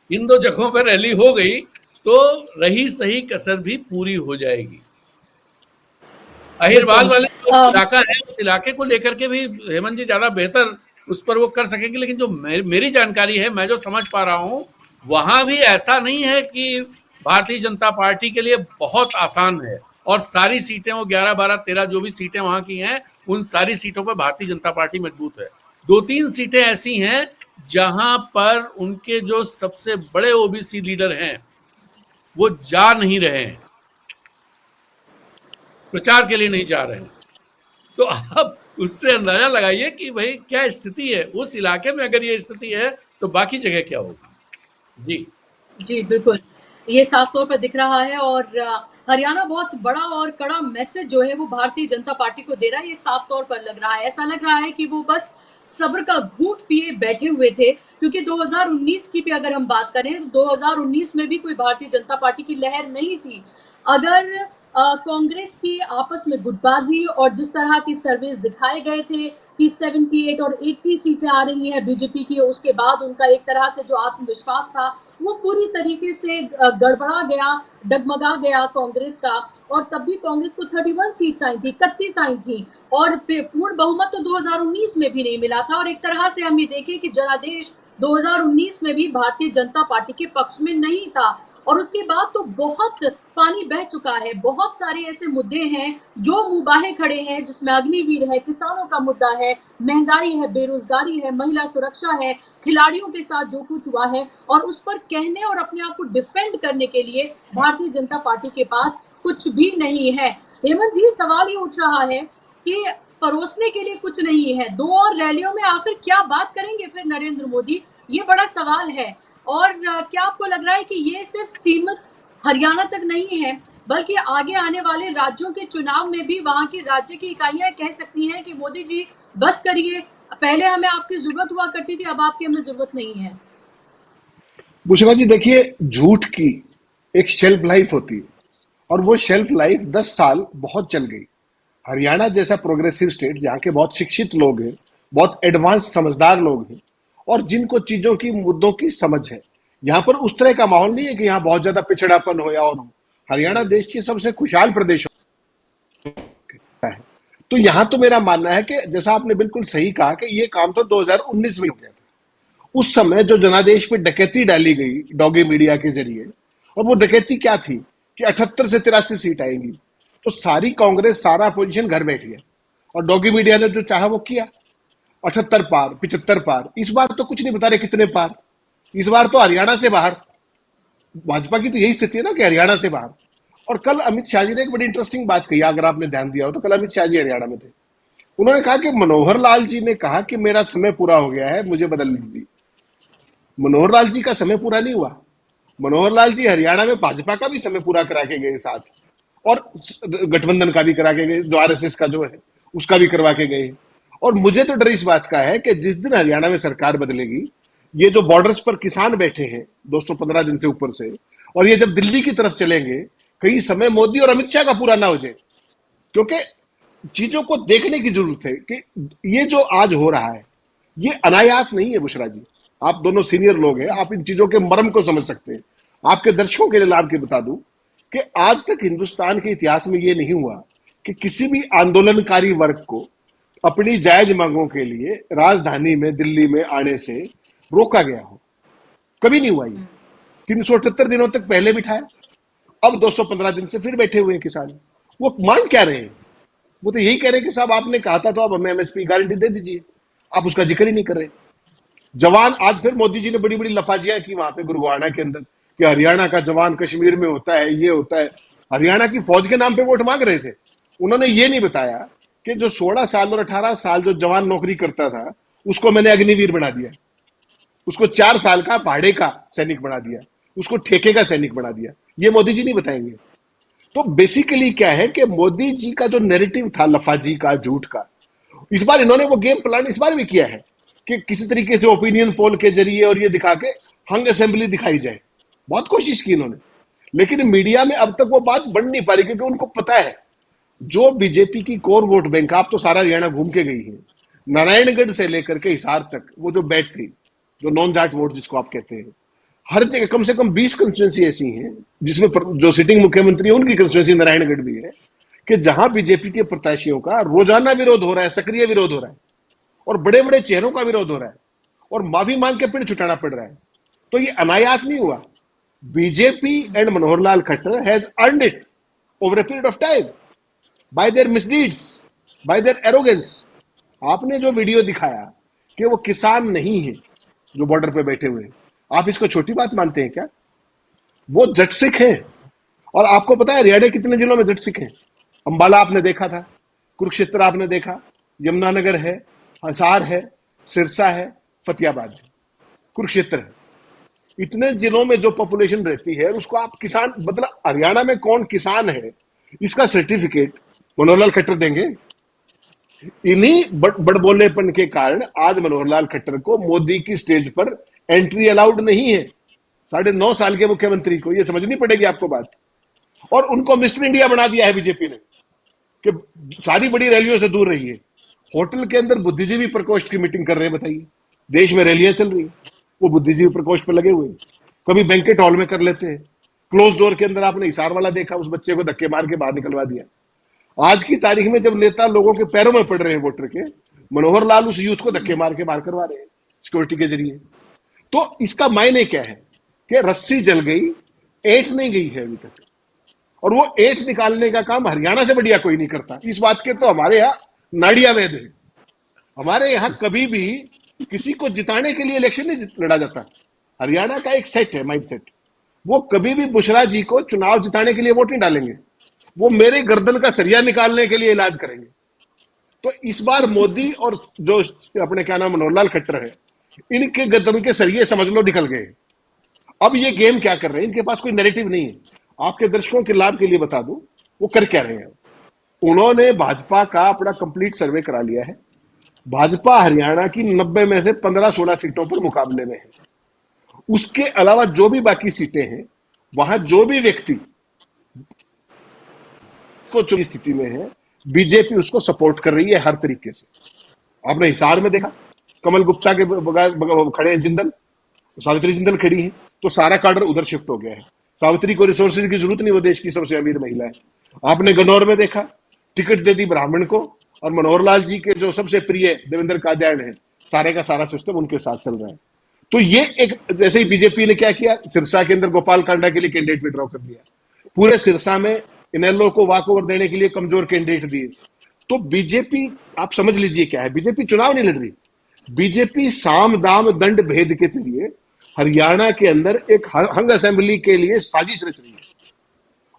इन दो जगहों पर रैली हो गई तो रही सही कसर भी पूरी हो जाएगी। अहिरवाल वाले जो इलाका है, उस इलाके को लेकर के भी हेमंत जी ज्यादा बेहतर उस पर वो कर सकेंगे। लेकिन जो मेरी जानकारी है, मैं जो समझ पा रहा हूं, वहां भी ऐसा नहीं है कि भारतीय जनता पार्टी के लिए बहुत आसान है और सारी सीटें वो 11, 12, 13 जो भी सीटें वहां की हैं उन सारी सीटों पर भारतीय जनता पार्टी मजबूत है। 2-3 सीटें ऐसी हैं जहां पर उनके जो सबसे बड़े ओबीसी लीडर हैं वो जा नहीं रहे हैं, प्रचार के लिए नहीं जा रहे हैं। तो आप उससे अंदाजा लगाइए कि भाई क्या स्थिति है उस इलाके में। अगर ये स्थिति है तो बाकी जगह क्या होगी। जी जी बिल्कुल, ये साफ तौर पर दिख रहा है। और हरियाणा बहुत बड़ा और कड़ा मैसेज जो है वो भारतीय जनता पार्टी को दे रहा है, ये साफ तौर पर लग रहा है। ऐसा लग रहा है कि वो बस सब्र का घूंट पिए बैठे हुए थे, क्योंकि 2019 की भी अगर हम बात करें तो 2019 में भी कोई भारतीय जनता पार्टी की लहर नहीं थी। अगर कांग्रेस की आपस में गुटबाजी और जिस तरह की सर्वेस दिखाए गए थे कि 78 और 80 सीटें आ रही हैं बीजेपी की, उसके बाद उनका एक तरह से जो आत्मविश्वास था वो पूरी तरीके से गड़बड़ा गया, डगमगा गया कांग्रेस का। और तब भी कांग्रेस को 31 सीट्स आई थी, 31 आई थी, और पूर्ण बहुमत तो 2019 में भी नहीं मिला था। और एक तरह से हम ये देखें कि जनादेश 2019 में भी भारतीय जनता पार्टी के पक्ष में नहीं था। और उसके बाद तो बहुत पानी बह चुका है, बहुत सारे ऐसे मुद्दे हैं जो मुबाहे खड़े हैं, जिसमें अग्निवीर है, किसानों का मुद्दा है, महंगाई है, बेरोजगारी है, महिला सुरक्षा है, खिलाड़ियों के साथ जो कुछ हुआ है, और उस पर कहने और अपने आप को डिफेंड करने के लिए भारतीय जनता पार्टी के पास कुछ भी नहीं है। हेमंत जी, सवाल ये उठ रहा है कि परोसने के लिए कुछ नहीं है, 2 और रैलियों में आखिर क्या बात करेंगे फिर नरेंद्र मोदी, ये बड़ा सवाल है। और क्या आपको लग रहा है कि ये सिर्फ सीमित हरियाणा तक नहीं है, बल्कि आगे आने वाले राज्यों के चुनाव में भी वहां की राज्य की इकाइयां कह सकती हैं कि मोदी जी बस करिए, पहले हमें आपकी जरूरत हुआ करती थी, अब आपकी हमें जरूरत नहीं है। बुशरा जी देखिए, झूठ की एक शेल्फ लाइफ होती है और वो शेल्फ लाइफ 10 साल बहुत चल गई। हरियाणा जैसा प्रोग्रेसिव स्टेट जहाँ के बहुत शिक्षित लोग हैं, बहुत एडवांस समझदार लोग हैं और जिनको चीजों की मुद्दों की समझ है, यहाँ पर उस तरह का माहौल नहीं है कि यहाँ बहुत ज्यादा पिछड़ापन हो या और हो। हरियाणा देश की सबसे खुशहाल प्रदेश है। तो यहाँ तो मेरा मानना है कि जैसा आपने बिल्कुल सही कहा कि ये काम तो 2019 में हो गया था। उस समय जो जनादेश पे डकैती डाली गई डॉगी मीडिया के जरिए, और वो डकैती क्या थी कि 78 से 83 सीट आएंगी, तो सारी कांग्रेस, सारा अपोजिशन घर बैठ गया और डॉगी मीडिया ने जो चाहा वो किया। 78 पार, 75 पार। इस बार तो कुछ नहीं बता रहे कितने पार, इस बार तो हरियाणा से बाहर। भाजपा की तो यही स्थिति है ना कि हरियाणा से बाहर। और कल अमित शाह जी ने एक बड़ी इंटरेस्टिंग बात कही, अगर आपने ध्यान दिया हो तो। कल अमित शाह जी हरियाणा में थे, उन्होंने कहा कि मनोहर लाल जी ने कहा कि मेरा समय पूरा हो गया है, मुझे बदल लीजिए। मनोहर लाल जी का समय पूरा नहीं हुआ। मनोहर लाल जी हरियाणा में भाजपा का भी समय पूरा करा के गए साथ, और गठबंधन का भी करा के गए, जो आरएसएस का जो है उसका भी करवा के गए। और मुझे तो डर इस बात का है कि जिस दिन हरियाणा में सरकार बदलेगी, ये जो बॉर्डर्स पर किसान बैठे हैं 215 दिन से ऊपर से, और ये जब दिल्ली की तरफ चलेंगे, कहीं समय मोदी और अमित शाह का पूरा ना हो जाए। क्योंकि चीजों को देखने की जरूरत है कि ये जो आज हो रहा है ये अनायास नहीं है। बुशरा जी, आप दोनों सीनियर लोग हैं, आप इन चीजों के मर्म को समझ सकते हैं। आपके दर्शकों के लिए लाभ के बता दूं कि आज तक हिंदुस्तान के इतिहास में यह नहीं हुआ कि किसी भी आंदोलनकारी वर्ग को अपनी जायज मांगों के लिए राजधानी में, दिल्ली में आने से रोका गया हो। कभी नहीं हुआ ये। 378 दिनों तक पहले बिठाया, अब 215 दिन से फिर बैठे हुए हैं किसान। वो मांग क्या रहे हैं? वो तो यही कह रहे हैं कि साहब आपने कहा था तो अब हमें एमएसपी गारंटी दे दीजिए, आप उसका जिक्र ही नहीं कर रहे। जवान, आज फिर मोदी जी ने बड़ी बड़ी लफाजियां की वहां पे गुरुग्राना के अंदर कि हरियाणा का जवान कश्मीर में होता है, ये होता है। हरियाणा की फौज के नाम पे वोट मांग रहे थे। उन्होंने ये नहीं बताया कि जो 16 साल और 18 साल जो जवान नौकरी करता था उसको मैंने अग्निवीर बना दिया, उसको 4 साल का भाड़े का सैनिक बना दिया, उसको ठेके का सैनिक बना दिया। ये मोदी जी नहीं बताएंगे। तो बेसिकली क्या है कि मोदी जी का जो नैरेटिव था लफाजी का, झूठ का, इस बार इन्होंने वो गेम प्लान इस बार भी किया है कि किसी तरीके से ओपिनियन पोल के जरिए और ये दिखा के हंग असेंबली दिखाई जाए। बहुत कोशिश की इन्होंने, लेकिन मीडिया में अब तक वो बात बढ़ नहीं पा रही, क्योंकि उनको पता है जो बीजेपी की कोर वोट बैंक, आप तो सारा हरियाणा घूम के गई है, नारायणगढ़ से लेकर के हिसार तक वो जो बैठ थी, जो नॉन जाट वोट जिसको आप कहते हैं, हर जगह कम से कम 20 कंस्टिट्यूंसी ऐसी हैं जिसमें जो सिटिंग मुख्यमंत्री है उनकी कंस्टिट्यूंसी नारायणगढ़ भी है, कि जहां बीजेपी के प्रत्याशियों का रोजाना विरोध हो रहा है, सक्रिय विरोध हो रहा है, और बड़े बड़े चेहरों का विरोध हो रहा है, और माफी मांग के पेड़ छुटाना पड़ रहा है। तो ये अनायास नहीं हुआ। BJP and Manohar Lal Khattar has earned it over a period of time bye there misdeeds, bye there arrogance. आपने जो वीडियो दिखाया कि वो किसान नहीं है जो बॉर्डर पे बैठे हुए हैं, आप इसको छोटी बात मानते हैं क्या? वो जट सिख हैं। और आपको पता है हरियाणा कितने जिलों में जट सिख हैं? अंबाला आपने देखा था, कुरुक्षेत्र आपने देखा, यमुनानगर है, हिसार है, सिरसा है, फतेहाबाद है, कुरुक्षेत्र है। इतने जिलों में जो पॉपुलेशन रहती है उसको आप किसान, मतलब हरियाणा में कौन किसान है इसका सर्टिफिकेट मनोहर लाल खट्टर देंगे? इन्हीं बड़बोलेपन के कारण आज मनोहर लाल खट्टर को मोदी की स्टेज पर एंट्री अलाउड नहीं है। 9.5 साल के मुख्यमंत्री को यह समझनी पड़ेगी आपको बात। और उनको मिस्टर इंडिया बना दिया है बीजेपी ने कि सारी बड़ी रैलियों से दूर रही है। होटल के अंदर बुद्धिजीवी प्रकोष्ठ की मीटिंग कर रहे हैं, बताइए। देश में रैलियां चल रही है, वो बुद्धिजीवी प्रकोष्ठ पर लगे हुए हैं। कभी बैंकेट हॉल में कर लेते हैं, क्लोज डोर के अंदर। आपने हिसार वाला देखा, उस बच्चे को धक्के मार के बाहर निकलवा दिया। आज की तारीख में जब नेता लोगों के पैरों में पड़ रहे हैं वोटर के, मनोहर लाल उस यूथ को धक्के मार के बाहर करवा रहे हैं सिक्योरिटी के जरिए। तो इसका मायने क्या है कि रस्सी जल गई, ऐंठ नहीं गई है अभी तक। और वो ऐंठ निकालने का काम हरियाणा से बढ़िया कोई नहीं करता। इस बात के तो हमारे यहाँ नाड़िया वेद है। हमारे यहाँ कभी भी किसी को जिताने के लिए इलेक्शन नहीं लड़ा जाता। हरियाणा का एक सेट है, माइंड सेट। वो कभी भी बुशरा जी को चुनाव जिताने के लिए वोट नहीं डालेंगे, वो मेरे गर्दन का सरिया निकालने के लिए इलाज करेंगे। तो इस बार मोदी और जो अपने क्या नाम मनोहर लाल खट्टर है, इनके गर्दन के सरिये समझ लो निकल गए। अब ये गेम क्या कर रहे हैं, इनके पास कोई नैरेटिव नहीं है। आपके दर्शकों के लाभ के लिए बता दूं वो कर क्या रहे हैं। उन्होंने भाजपा का अपना कंप्लीट सर्वे करा लिया है। भाजपा हरियाणा की 90 में से 15-16 सीटों पर मुकाबले में है। उसके अलावा जो भी बाकी सीटें हैं, वहां जो भी व्यक्ति को चुनी स्थिति में है, बीजेपी उसको सपोर्ट कर रही है हर तरीके से। आपने हिसार में देखा, कमल गुप्ता के खड़े हैं जिंदल, सावित्री जिंदल खड़ी है, तो सारा कार्डर उधर शिफ्ट हो गया है। सावित्री को रिसोर्सेज की जरूरत नहीं, वो देश की सबसे अमीर महिला है। आपने गन्नौर में देखा, टिकट दे दी ब्राह्मण को, और मनोहर लाल जी के जो सबसे प्रिय देवेंद्र कादियान है, सारे का सारा सिस्टम उनके साथ चल रहा है। तो ये एक, जैसे ही बीजेपी ने क्या किया, सिरसा के अंदर गोपाल कांडा के लिए कैंडिडेट विड्रॉ कर दिया। पूरे सिरसा में इनेलो को वॉक ओवर देने के लिए कमजोर कैंडिडेट दिए। तो बीजेपी, आप समझ लीजिए क्या है, बीजेपी चुनाव नहीं लड़ रही। बीजेपी साम दाम दंड भेद के जरिए हरियाणा के अंदर एक हंग असेंबली के लिए साजिश रच रही है।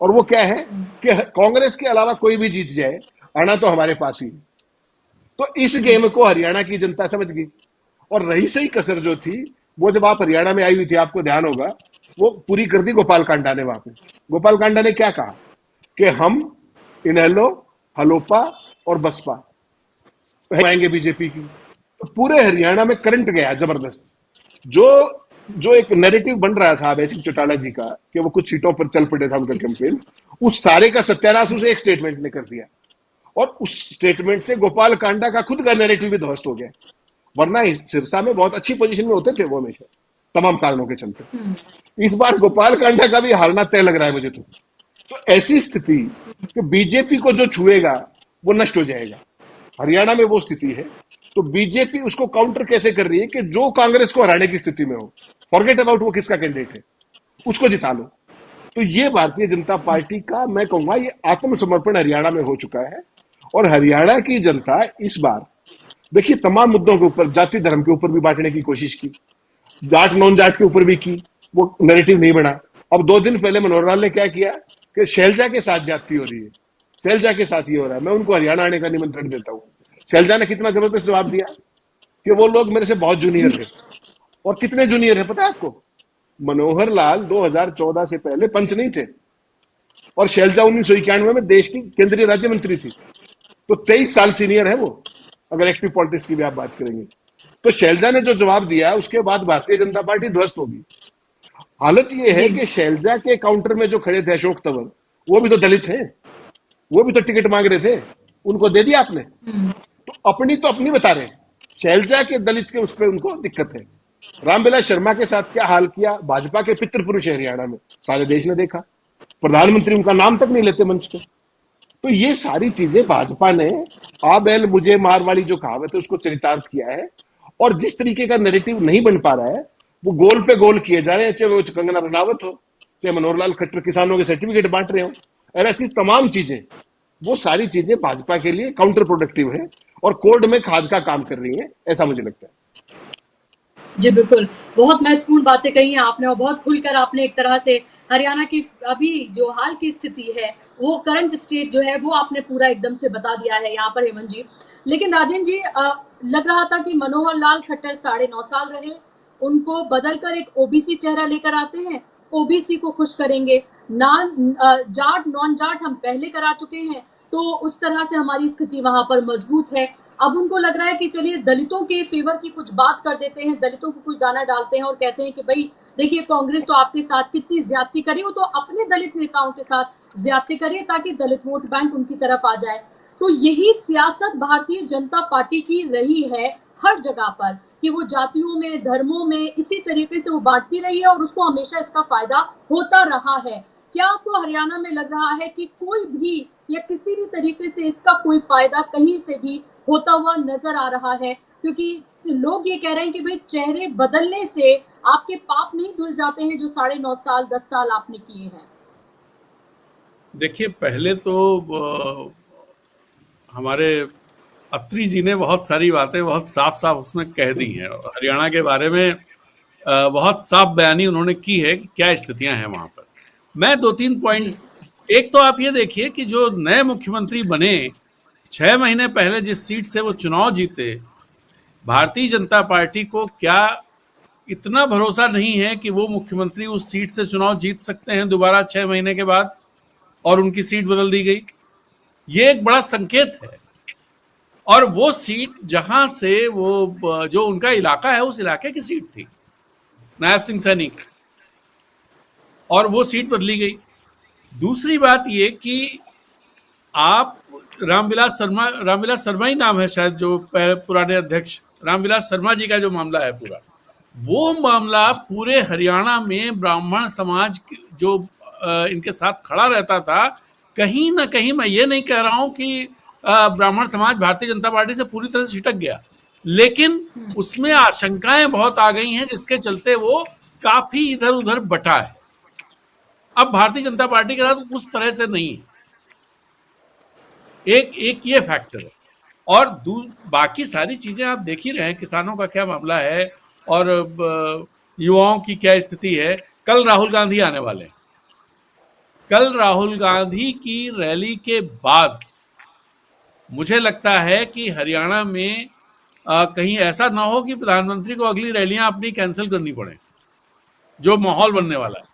और वो क्या है कि कांग्रेस के अलावा कोई भी जीत जाए, आना तो हमारे पास ही। तो इस गेम को हरियाणा की जनता समझ गई। और रही सही कसर जो थी, वो जब आप हरियाणा में आई हुई थी, आपको ध्यान होगा, वो पूरी कर दी गोपाल कांडा ने। वहां पे गोपाल कांडा ने क्या कहा कि हम इनेलो, हलोपा और बसपा आएंगे बीजेपी की। तो पूरे हरियाणा में करंट गया जबरदस्त। जो एक नैरेटिव बन रहा था बेसिक चौटाला जी का कि वो कुछ सीटों पर चल पड़े था उनका कैंपेन, उस सारे का सत्यानाश उसे एक स्टेटमेंट ने कर दिया। और उस स्टेटमेंट से गोपाल कांडा का खुद का नैरेटिव भी ध्वस्त हो गया। वरना सिरसा में बहुत अच्छी पोजीशन में होते थे वो हमेशा, तमाम कारणों के चलते। इस बार गोपाल कांडा का भी हारना तय लग रहा है मुझे तो ऐसी स्थिति कि बीजेपी को जो छुएगा वो नष्ट हो जाएगा। हरियाणा में वो स्थिति है। तो बीजेपी उसको काउंटर कैसे कर रही है कि जो कांग्रेस को हराने की स्थिति में हो, फॉरगेट अबाउट वो किसका कैंडिडेट है, उसको जिता लो। तो ये भारतीय जनता पार्टी का, मैं कहूंगा, ये आत्मसमर्पण हरियाणा में हो चुका है। और हरियाणा की जनता इस बार, देखिए, तमाम मुद्दों के ऊपर, जाति धर्म के ऊपर भी बांटने की कोशिश की, जाट नॉन जाट के ऊपर भी की, वो नैरेटिव नहीं बना। अब 2 दिन पहले मनोहर लाल ने क्या किया कि शैलजा के साथ जाति हो रही है, शैलजा के साथ ये हो रहा है, मैं उनको हरियाणा आने का निमंत्रण देता हूं। शैलजा ने कितना जबरदस्त जवाब दिया कि वो लोग मेरे से बहुत जूनियर है। और कितने जूनियर है पता है आपको? मनोहर लाल 2014 से पहले पंच नहीं थे, और शैलजा 1991 में देश की केंद्रीय राज्य मंत्री थी। तो 23 साल सीनियर है वो, अगर एक्टिव पॉलिटिक्स की भी आप बात करेंगे। तो शैलजा ने जो जवाब दिया, उसके बाद भारतीय जनता पार्टी ध्वस्त होगी। हालत ये है कि शैलजा के काउंटर में जो खड़े थे अशोक तंवर, वो भी तो दलित हैं, वो भी तो टिकट मांग रहे थे, उनको दे दिया आपने। तो अपनी बता रहे हैं, शैलजा के दलित के उस पर उनको दिक्कत है। रामविलास शर्मा के साथ क्या हाल किया, भाजपा के पितृ पुरुष हरियाणा में, सारे देश ने देखा। प्रधानमंत्री उनका नाम तक नहीं लेते मंच पे। तो ये सारी चीजें भाजपा ने आ बैल मुझे मार वाली जो कहावत है उसको चरितार्थ किया है। और जिस तरीके का नैरेटिव नहीं बन पा रहा है, वो गोल पे गोल किए जा रहे हैं, चाहे वो कंगना रनावत हो, चाहे मनोहर लाल खट्टर किसानों के सर्टिफिकेट बांट रहे हो, और ऐसी तमाम चीजें वो सारी चीजें भाजपा के लिए काउंटर प्रोडक्टिव है और कोर्ट में खाज का काम कर रही है, ऐसा मुझे लगता है। जी बिल्कुल, बहुत महत्वपूर्ण बातें कही हैं आपने और बहुत खुलकर आपने एक तरह से हरियाणा की अभी जो हाल की स्थिति है, वो करंट स्टेट जो है वो आपने पूरा एकदम से बता दिया है यहाँ पर हेमंत जी। लेकिन राजेंद्र जी लग रहा था कि मनोहर लाल खट्टर 9.5 साल रहे, उनको बदलकर एक ओबीसी चेहरा लेकर आते हैं, ओबीसी को खुश करेंगे, जाट नॉन जाट हम पहले करा चुके हैं, तो उस तरह से हमारी स्थिति वहां पर मजबूत है। अब उनको लग रहा है कि चलिए दलितों के फेवर की कुछ बात कर देते हैं, दलितों को कुछ दाना डालते हैं और कहते हैं कि भाई देखिए कांग्रेस तो आपके साथ कितनी ज्यादती करी, वो तो अपने दलित नेताओं के साथ ज्यादती करिए ताकि दलित वोट बैंक उनकी तरफ आ जाए। तो यही सियासत भारतीय जनता पार्टी की रही है हर जगह पर कि वो जातियों में, धर्मों में इसी तरीके से वो बांटती रही है और उसको हमेशा इसका फायदा होता रहा है। क्या आपको हरियाणा में लग रहा है कि कोई भी या किसी भी तरीके से इसका कोई फायदा कहीं से भी होता हुआ नजर आ रहा है? क्योंकि लोग ये कह रहे हैं कि भाई चेहरे बदलने से आपके पाप नहीं धुल जाते हैं जो 9.5 साल 10 साल आपने किए हैं। देखिए, पहले तो हमारे अत्री जी ने बहुत सारी बातें बहुत साफ साफ उसमें कह दी हैं और हरियाणा के बारे में बहुत साफ बयानी उन्होंने की है कि क्या स्थितियां हैं वहां पर। मैं 2-3 पॉइंट्स, एक तो आप ये देखिए कि जो नए मुख्यमंत्री बने 6 महीने पहले जिस सीट से वो चुनाव जीते, भारतीय जनता पार्टी को क्या इतना भरोसा नहीं है कि वो मुख्यमंत्री उस सीट से चुनाव जीत सकते हैं दोबारा 6 महीने के बाद, और उनकी सीट बदल दी गई? ये एक बड़ा संकेत है। और वो सीट जहां से वो जो उनका इलाका है उस इलाके की सीट थी, नायब सिंह सैनी की, और वो सीट बदली गई। दूसरी बात ये कि आप रामविलास शर्मा ही नाम है शायद जो पुराने अध्यक्ष, रामविलास शर्मा जी का जो मामला है पूरा, वो मामला पूरे हरियाणा में ब्राह्मण समाज जो इनके साथ खड़ा रहता था, कहीं ना कहीं, मैं ये नहीं कह रहा हूं कि ब्राह्मण समाज भारतीय जनता पार्टी से पूरी तरह से छिटक गया, लेकिन उसमें आशंकाएं बहुत आ गई हैं जिसके चलते वो काफी इधर उधर बटा है। अब भारतीय जनता पार्टी के साथ उस तरह से नहीं है। एक ये फैक्टर है। और बाकी सारी चीजें आप देख ही रहे हैं, किसानों का क्या मामला है और युवाओं की क्या स्थिति है। कल राहुल गांधी आने वाले हैं। कल राहुल गांधी की रैली के बाद मुझे लगता है कि हरियाणा में कहीं ऐसा ना हो कि प्रधानमंत्री को अगली रैलियां अपनी कैंसिल करनी पड़े, जो माहौल बनने वाला है।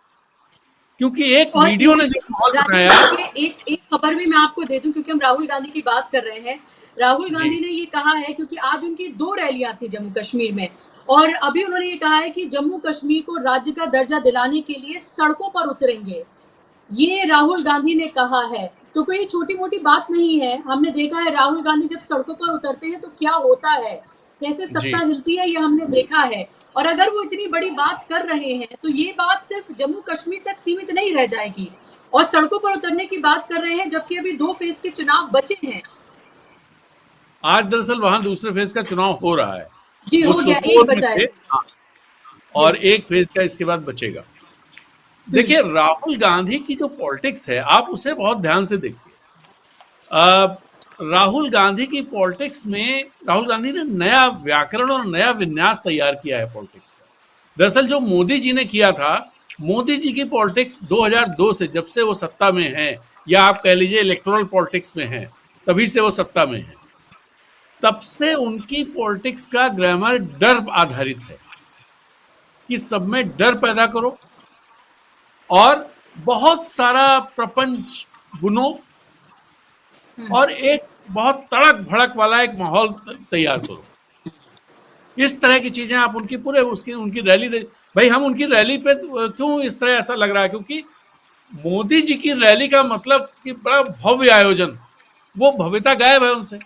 क्योंकि एक वीडियो ने जो माहौल बनाया, एक खबर भी मैं आपको दे दूं क्योंकि हम राहुल गांधी की बात कर रहे हैं। राहुल गांधी ने ये कहा है, क्योंकि आज उनकी 2 रैलियां थी जम्मू कश्मीर में, और अभी उन्होंने ये कहा है कि जम्मू कश्मीर को राज्य का दर्जा दिलाने के लिए सड़कों पर उतरेंगे। ये राहुल गांधी ने कहा है, तो कोई छोटी मोटी बात नहीं है। हमने देखा है राहुल गांधी जब सड़कों पर उतरते हैं तो क्या होता है, कैसे सत्ता हिलती है, ये हमने देखा है। और अगर वो इतनी बड़ी बात कर रहे हैं तो ये बात सिर्फ जम्मू कश्मीर तक सीमित नहीं रह जाएगी, और सड़कों पर उतरने की बात कर रहे हैं जबकि अभी 2 फेज के चुनाव बचे हैं। आज दरअसल वहां दूसरे फेज का चुनाव हो रहा है जी, हो गया, एक बचा है और एक फेज का इसके बाद बचेगा। देखिए, राहुल गांधी की जो पॉलिटिक्स है आप उसे बहुत ध्यान से देखिए। राहुल गांधी की पॉलिटिक्स में राहुल गांधी ने नया व्याकरण और नया विन्यास तैयार किया है पॉलिटिक्स का। दरअसल जो मोदी जी ने किया था, मोदी जी की पॉलिटिक्स 2002 से, जब से वो सत्ता में है, या आप कह लीजिए इलेक्टोरल पॉलिटिक्स में है, तभी से वो सत्ता में है, तब से उनकी पॉलिटिक्स का ग्रामर डर आधारित है कि सब में डर पैदा करो और बहुत सारा प्रपंच बुनो और एक बहुत तड़क भड़क वाला एक माहौल तैयार करो। इस तरह की चीजें आप उनकी उनकी रैली भाई, हम उनकी रैली पे क्यों इस तरह ऐसा लग रहा है, क्योंकि मोदी जी की रैली का मतलब कि बड़ा भव्य आयोजन, वो भव्यता गायब है उनसे।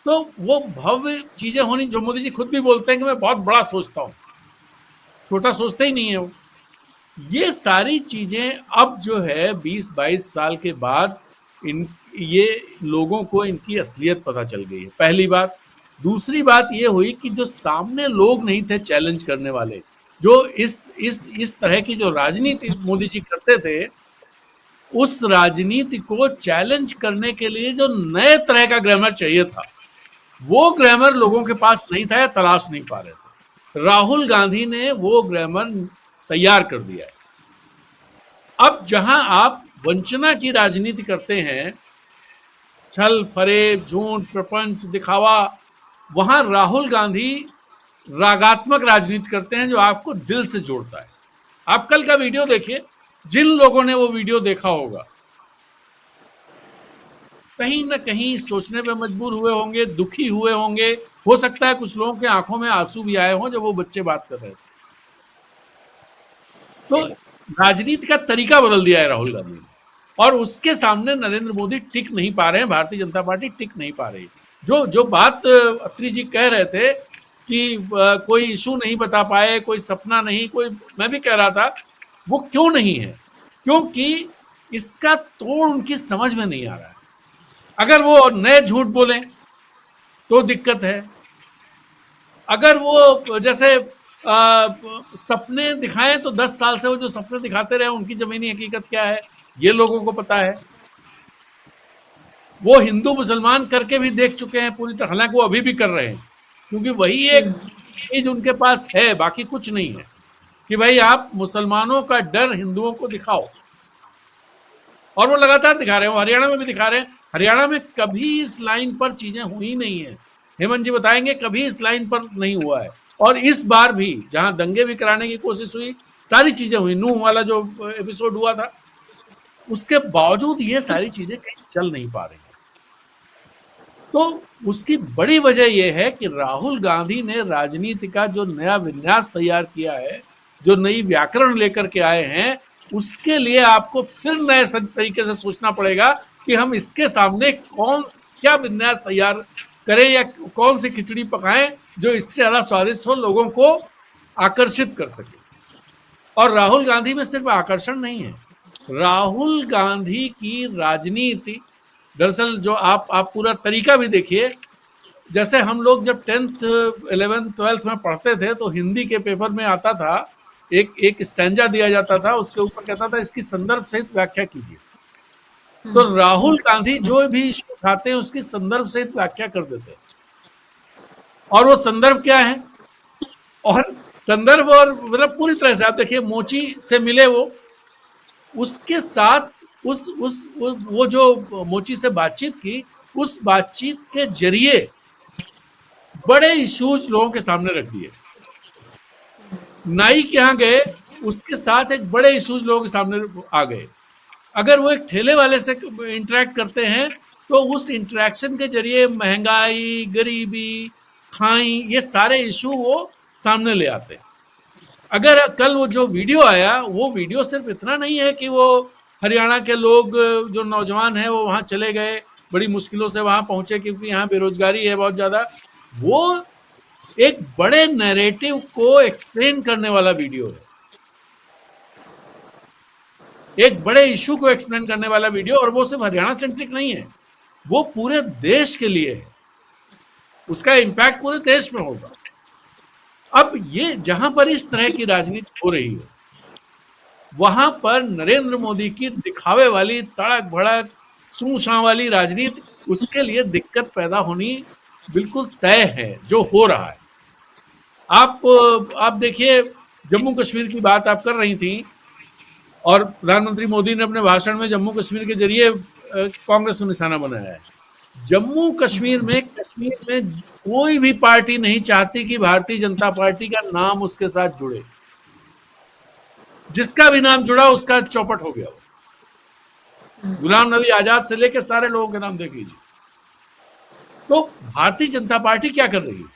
तो वो भव्य चीजें होनी, जो मोदी जी खुद भी बोलते हैं कि मैं बहुत बड़ा सोचता हूँ, छोटा सोचते ही नहीं है वो। ये सारी चीजें अब जो है 20-22 साल के बाद ये लोगों को इनकी असलियत पता चल गई है, पहली बात। दूसरी बात ये हुई कि जो सामने लोग नहीं थे चैलेंज करने वाले, जो इस तरह की जो राजनीति मोदी जी करते थे, उस राजनीति को चैलेंज करने के लिए जो नए तरह का ग्रामर चाहिए था, वो ग्रामर लोगों के पास नहीं था या तलाश नहीं पा रहे थे। राहुल गांधी ने वो ग्रामर तैयार कर दिया है। अब जहां आप वंचना की राजनीति करते हैं, छल फरेब, झूठ, प्रपंच, दिखावा, वहां राहुल गांधी रागात्मक राजनीति करते हैं जो आपको दिल से जोड़ता है। आप कल का वीडियो देखिए, जिन लोगों ने वो वीडियो देखा होगा कहीं ना कहीं सोचने पे मजबूर हुए होंगे, दुखी हुए होंगे, हो सकता है कुछ लोगों के आंखों में आंसू भी आए हों जब वो बच्चे बात कर रहे थे। तो राजनीति का तरीका बदल दिया है राहुल गांधी ने, और उसके सामने नरेंद्र मोदी टिक नहीं पा रहे हैं, भारतीय जनता पार्टी टिक नहीं पा रही। जो बात अत्री जी कह रहे थे कि कोई इशू नहीं बता पाए, कोई सपना नहीं, कोई, मैं भी कह रहा था, वो क्यों नहीं है? क्योंकि इसका तोड़ उनकी समझ में नहीं आ रहा है। अगर वो नए झूठ बोलें तो दिक्कत है, अगर वो जैसे सपने दिखाएं तो 10 साल से वो जो सपने दिखाते रहे उनकी जमीनी हकीकत क्या है ये लोगों को पता है। वो हिंदू मुसलमान करके भी देख चुके हैं पूरी तरह, हालांकि वो अभी भी कर रहे हैं, क्योंकि वही एक चीज उनके पास है, बाकी कुछ नहीं है कि भाई आप मुसलमानों का डर हिंदुओं को दिखाओ, और वो लगातार दिखा रहे हैं। हरियाणा में भी दिखा रहे हैं। हरियाणा में कभी इस लाइन पर चीजें हुई नहीं है, हेमंत जी बताएंगे, कभी इस लाइन पर नहीं हुआ है। और इस बार भी जहां दंगे भी कराने की कोशिश हुई, सारी चीजें हुई, नूह वाला जो एपिसोड हुआ था, उसके बावजूद ये सारी चीजें कहीं चल नहीं पा रही। तो उसकी बड़ी वजह यह है कि राहुल गांधी ने राजनीति का जो नया विन्यास तैयार किया है, जो नई व्याकरण लेकर के आए हैं, उसके लिए आपको फिर नए तरीके से सोचना पड़ेगा कि हम इसके सामने क्या विन्यास तैयार करें या कौन सी खिचड़ी पकाएं जो इससे ज्यादा स्वादिष्ट हो, लोगों को आकर्षित कर सके। और राहुल गांधी में सिर्फ आकर्षण नहीं है, राहुल गांधी की राजनीति दरअसल जो आप पूरा तरीका भी देखिए। जैसे हम लोग जब 10th 11th 12th में पढ़ते थे तो हिंदी के पेपर में आता था, एक स्टैंजा दिया जाता था, उसके ऊपर कहता था इसकी संदर्भ सहित व्याख्या कीजिए। तो राहुल गांधी जो भी इशू उठाते हैं उसकी संदर्भ सहित व्याख्या कर देते हैं। और वो संदर्भ क्या है, और संदर्भ और मतलब पूरी तरह से आप देखिए, मोची से मिले वो, उसके साथ वो जो मोची से बातचीत की, उस बातचीत के जरिए बड़े इश्यूज लोगों के सामने रख दिए। नाई के यहाँ गए, उसके साथ एक बड़े इश्यूज लोगों के सामने आ गए। अगर वो एक ठेले वाले से इंटरेक्ट करते हैं तो उस इंटरेक्शन के जरिए महंगाई, गरीबी, खाई, ये सारे इशू वो सामने ले आते हैं। अगर कल वो जो वीडियो आया, वो वीडियो सिर्फ इतना नहीं है कि वो हरियाणा के लोग जो नौजवान हैं वो वहां चले गए, बड़ी मुश्किलों से वहां पहुंचे क्योंकि यहाँ बेरोजगारी है बहुत ज्यादा, वो एक बड़े नैरेटिव को एक्सप्लेन करने वाला वीडियो है, एक बड़े इशू को एक्सप्लेन करने वाला वीडियो। और वो सिर्फ हरियाणा सेंट्रिक नहीं है, वो पूरे देश के लिए है, उसका इंपैक्ट पूरे देश में होगा। अब ये जहां पर इस तरह की राजनीति हो रही है, वहां पर नरेंद्र मोदी की दिखावे वाली, तड़क भड़क, सूं वाली राजनीति, उसके लिए दिक्कत पैदा होनी बिल्कुल तय है, जो हो रहा है। आप देखिए, जम्मू कश्मीर की बात आप कर रही थी, और प्रधानमंत्री मोदी ने अपने भाषण में जम्मू कश्मीर के जरिए कांग्रेस को निशाना बनाया है। जम्मू कश्मीर में कोई भी पार्टी नहीं चाहती कि भारतीय जनता पार्टी का नाम उसके साथ जुड़े। जिसका भी नाम जुड़ा उसका चौपट हो गया। गुलाम नबी आजाद से लेकर सारे लोगों के नाम देख लीजिए। तो भारतीय जनता पार्टी क्या कर रही है?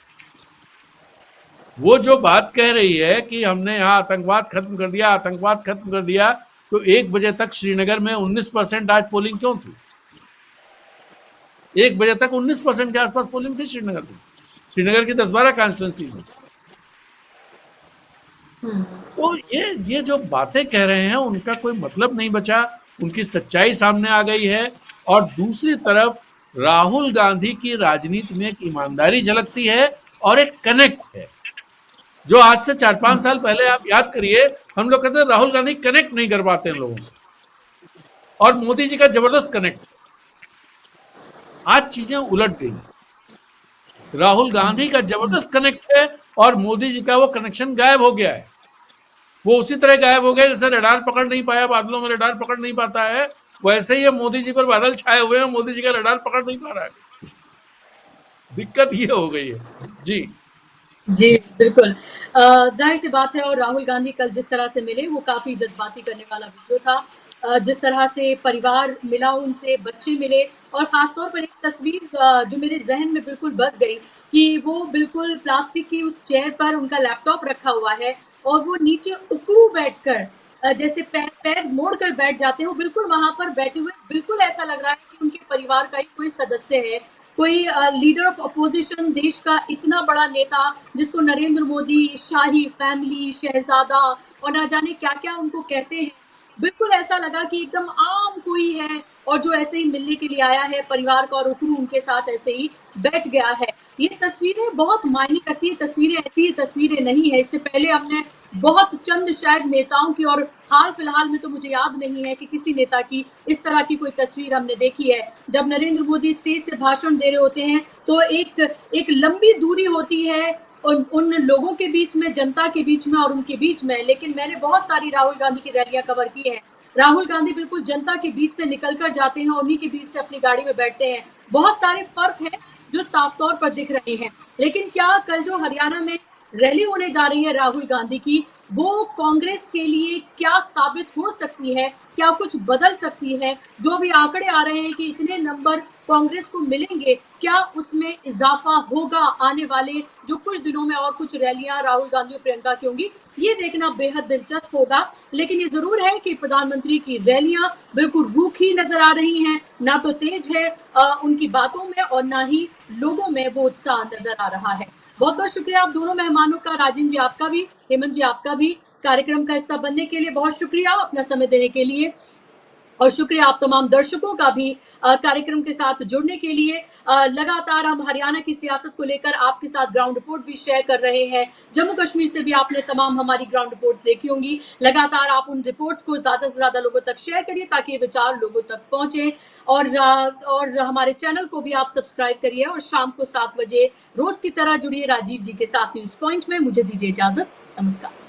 वो जो बात कह रही है कि हमने यहाँ आतंकवाद खत्म कर दिया, आतंकवाद खत्म कर दिया, तो 1 बजे तक श्रीनगर में 19% आज पोलिंग क्यों थी? 1 बजे तक 19% के आसपास पोलिंग थी श्रीनगर में, श्रीनगर की 10-12 कॉन्स्टिट्यूंसी में। तो ये जो बातें कह रहे हैं उनका कोई मतलब नहीं बचा, उनकी सच्चाई सामने आ गई है। और दूसरी तरफ राहुल गांधी की राजनीति में एक ईमानदारी झलकती है और एक कनेक्ट है, जो आज से 4-5 साल पहले आप याद करिए, हम लोग कहते हैं राहुल गांधी कनेक्ट नहीं कर पाते हैं लोगों से। और मोदी जी का जबरदस्त कनेक्ट। आज चीजें उलट गई। राहुल गांधी का जबरदस्त कनेक्ट है और मोदी जी का वो कनेक्शन गायब हो गया है। वो उसी तरह गायब हो गया जैसे रडार पकड़ नहीं पाया, बादलों में रडार पकड़ नहीं पाता है, वैसे ही मोदी जी पर बादल छाए हुए हैं, मोदी जी का रडार पकड़ नहीं पा रहा है। दिक्कत ये हो गई है जी। जी, बिल्कुल। ज़ाहिर सी बात है, और राहुल गांधी कल जिस तरह से मिले वो काफ़ी जज़्बाती करने वाला वीडियो था। जिस तरह से परिवार मिला उनसे, बच्चे मिले, और ख़ास तौर पर एक तस्वीर जो मेरे ज़हन में बिल्कुल बस गई कि वो बिल्कुल प्लास्टिक की उस चेयर पर उनका लैपटॉप रखा हुआ है और वो नीचे उकड़ू बैठकर जैसे पैर मोड़कर बैठ जाते हैं, वो बिल्कुल वहाँ पर बैठे हुए, बिल्कुल ऐसा लग रहा है कि उनके परिवार का ही कोई सदस्य है, कोई लीडर ऑफ अपोजिशन, देश का इतना बड़ा नेता जिसको नरेंद्र मोदी, शाही फैमिली, शहजादा और ना जाने क्या-क्या उनको कहते हैं। बिल्कुल ऐसा लगा कि एकदम आम कोई है और जो ऐसे ही मिलने के लिए आया है परिवार का, और उकड़ू उनके साथ ऐसे ही बैठ गया है। ये तस्वीरें बहुत मायने करती है, तस्वीरें ऐसी तस्वीरें नहीं है। इससे पहले हमने बहुत चंद शायद नेताओं की, और हाल फिलहाल में तो मुझे याद नहीं है कि किसी नेता की इस तरह की कोई तस्वीर हमने देखी है। जब नरेंद्र मोदी स्टेज से भाषण दे रहे होते हैं तो एक लंबी दूरी होती है उन लोगों के बीच में, जनता के बीच में और उनके बीच में। लेकिन मैंने बहुत सारी राहुल गांधी की रैलियां कवर की है। राहुल गांधी बिल्कुल जनता के बीच से निकल कर जाते हैं और उन्हीं के बीच से अपनी गाड़ी में बैठते हैं। बहुत सारे फर्क है जो साफ तौर पर दिख रहे हैं। लेकिन क्या कल जो हरियाणा में रैली होने जा रही है राहुल गांधी की, वो कांग्रेस के लिए क्या साबित हो सकती है, क्या कुछ बदल सकती है? जो भी आंकड़े आ रहे हैं कि इतने नंबर कांग्रेस को मिलेंगे, क्या उसमें इजाफा होगा आने वाले जो कुछ दिनों में, और कुछ रैलियां राहुल गांधी और प्रियंका की होंगी, ये देखना बेहद दिलचस्प होगा। लेकिन ये जरूर है कि प्रधानमंत्री की रैलियां बिल्कुल रूखी नजर आ रही हैं, ना तो तेज है उनकी बातों में और ना ही लोगों में वो उत्साह नजर आ रहा है। बहुत बहुत शुक्रिया आप दोनों मेहमानों का, राजेंद्र जी आपका भी, हेमंत जी आपका भी, कार्यक्रम का हिस्सा बनने के लिए बहुत शुक्रिया, अपना समय देने के लिए, और शुक्रिया आप तमाम दर्शकों का भी कार्यक्रम के साथ जुड़ने के लिए। लगातार हम हरियाणा की सियासत को लेकर आपके साथ ग्राउंड रिपोर्ट भी शेयर कर रहे हैं। जम्मू कश्मीर से भी आपने तमाम हमारी ग्राउंड रिपोर्ट देखी होंगी। लगातार आप उन रिपोर्ट्स को ज़्यादा से ज़्यादा लोगों तक शेयर करिए ताकि ये विचार लोगों तक पहुंचे, और हमारे चैनल को भी आप सब्सक्राइब करिए, और शाम को 7 बजे रोज की तरह जुड़िए राजीव जी के साथ न्यूज़ पॉइंट में। मुझे दीजिए इजाजत, नमस्कार।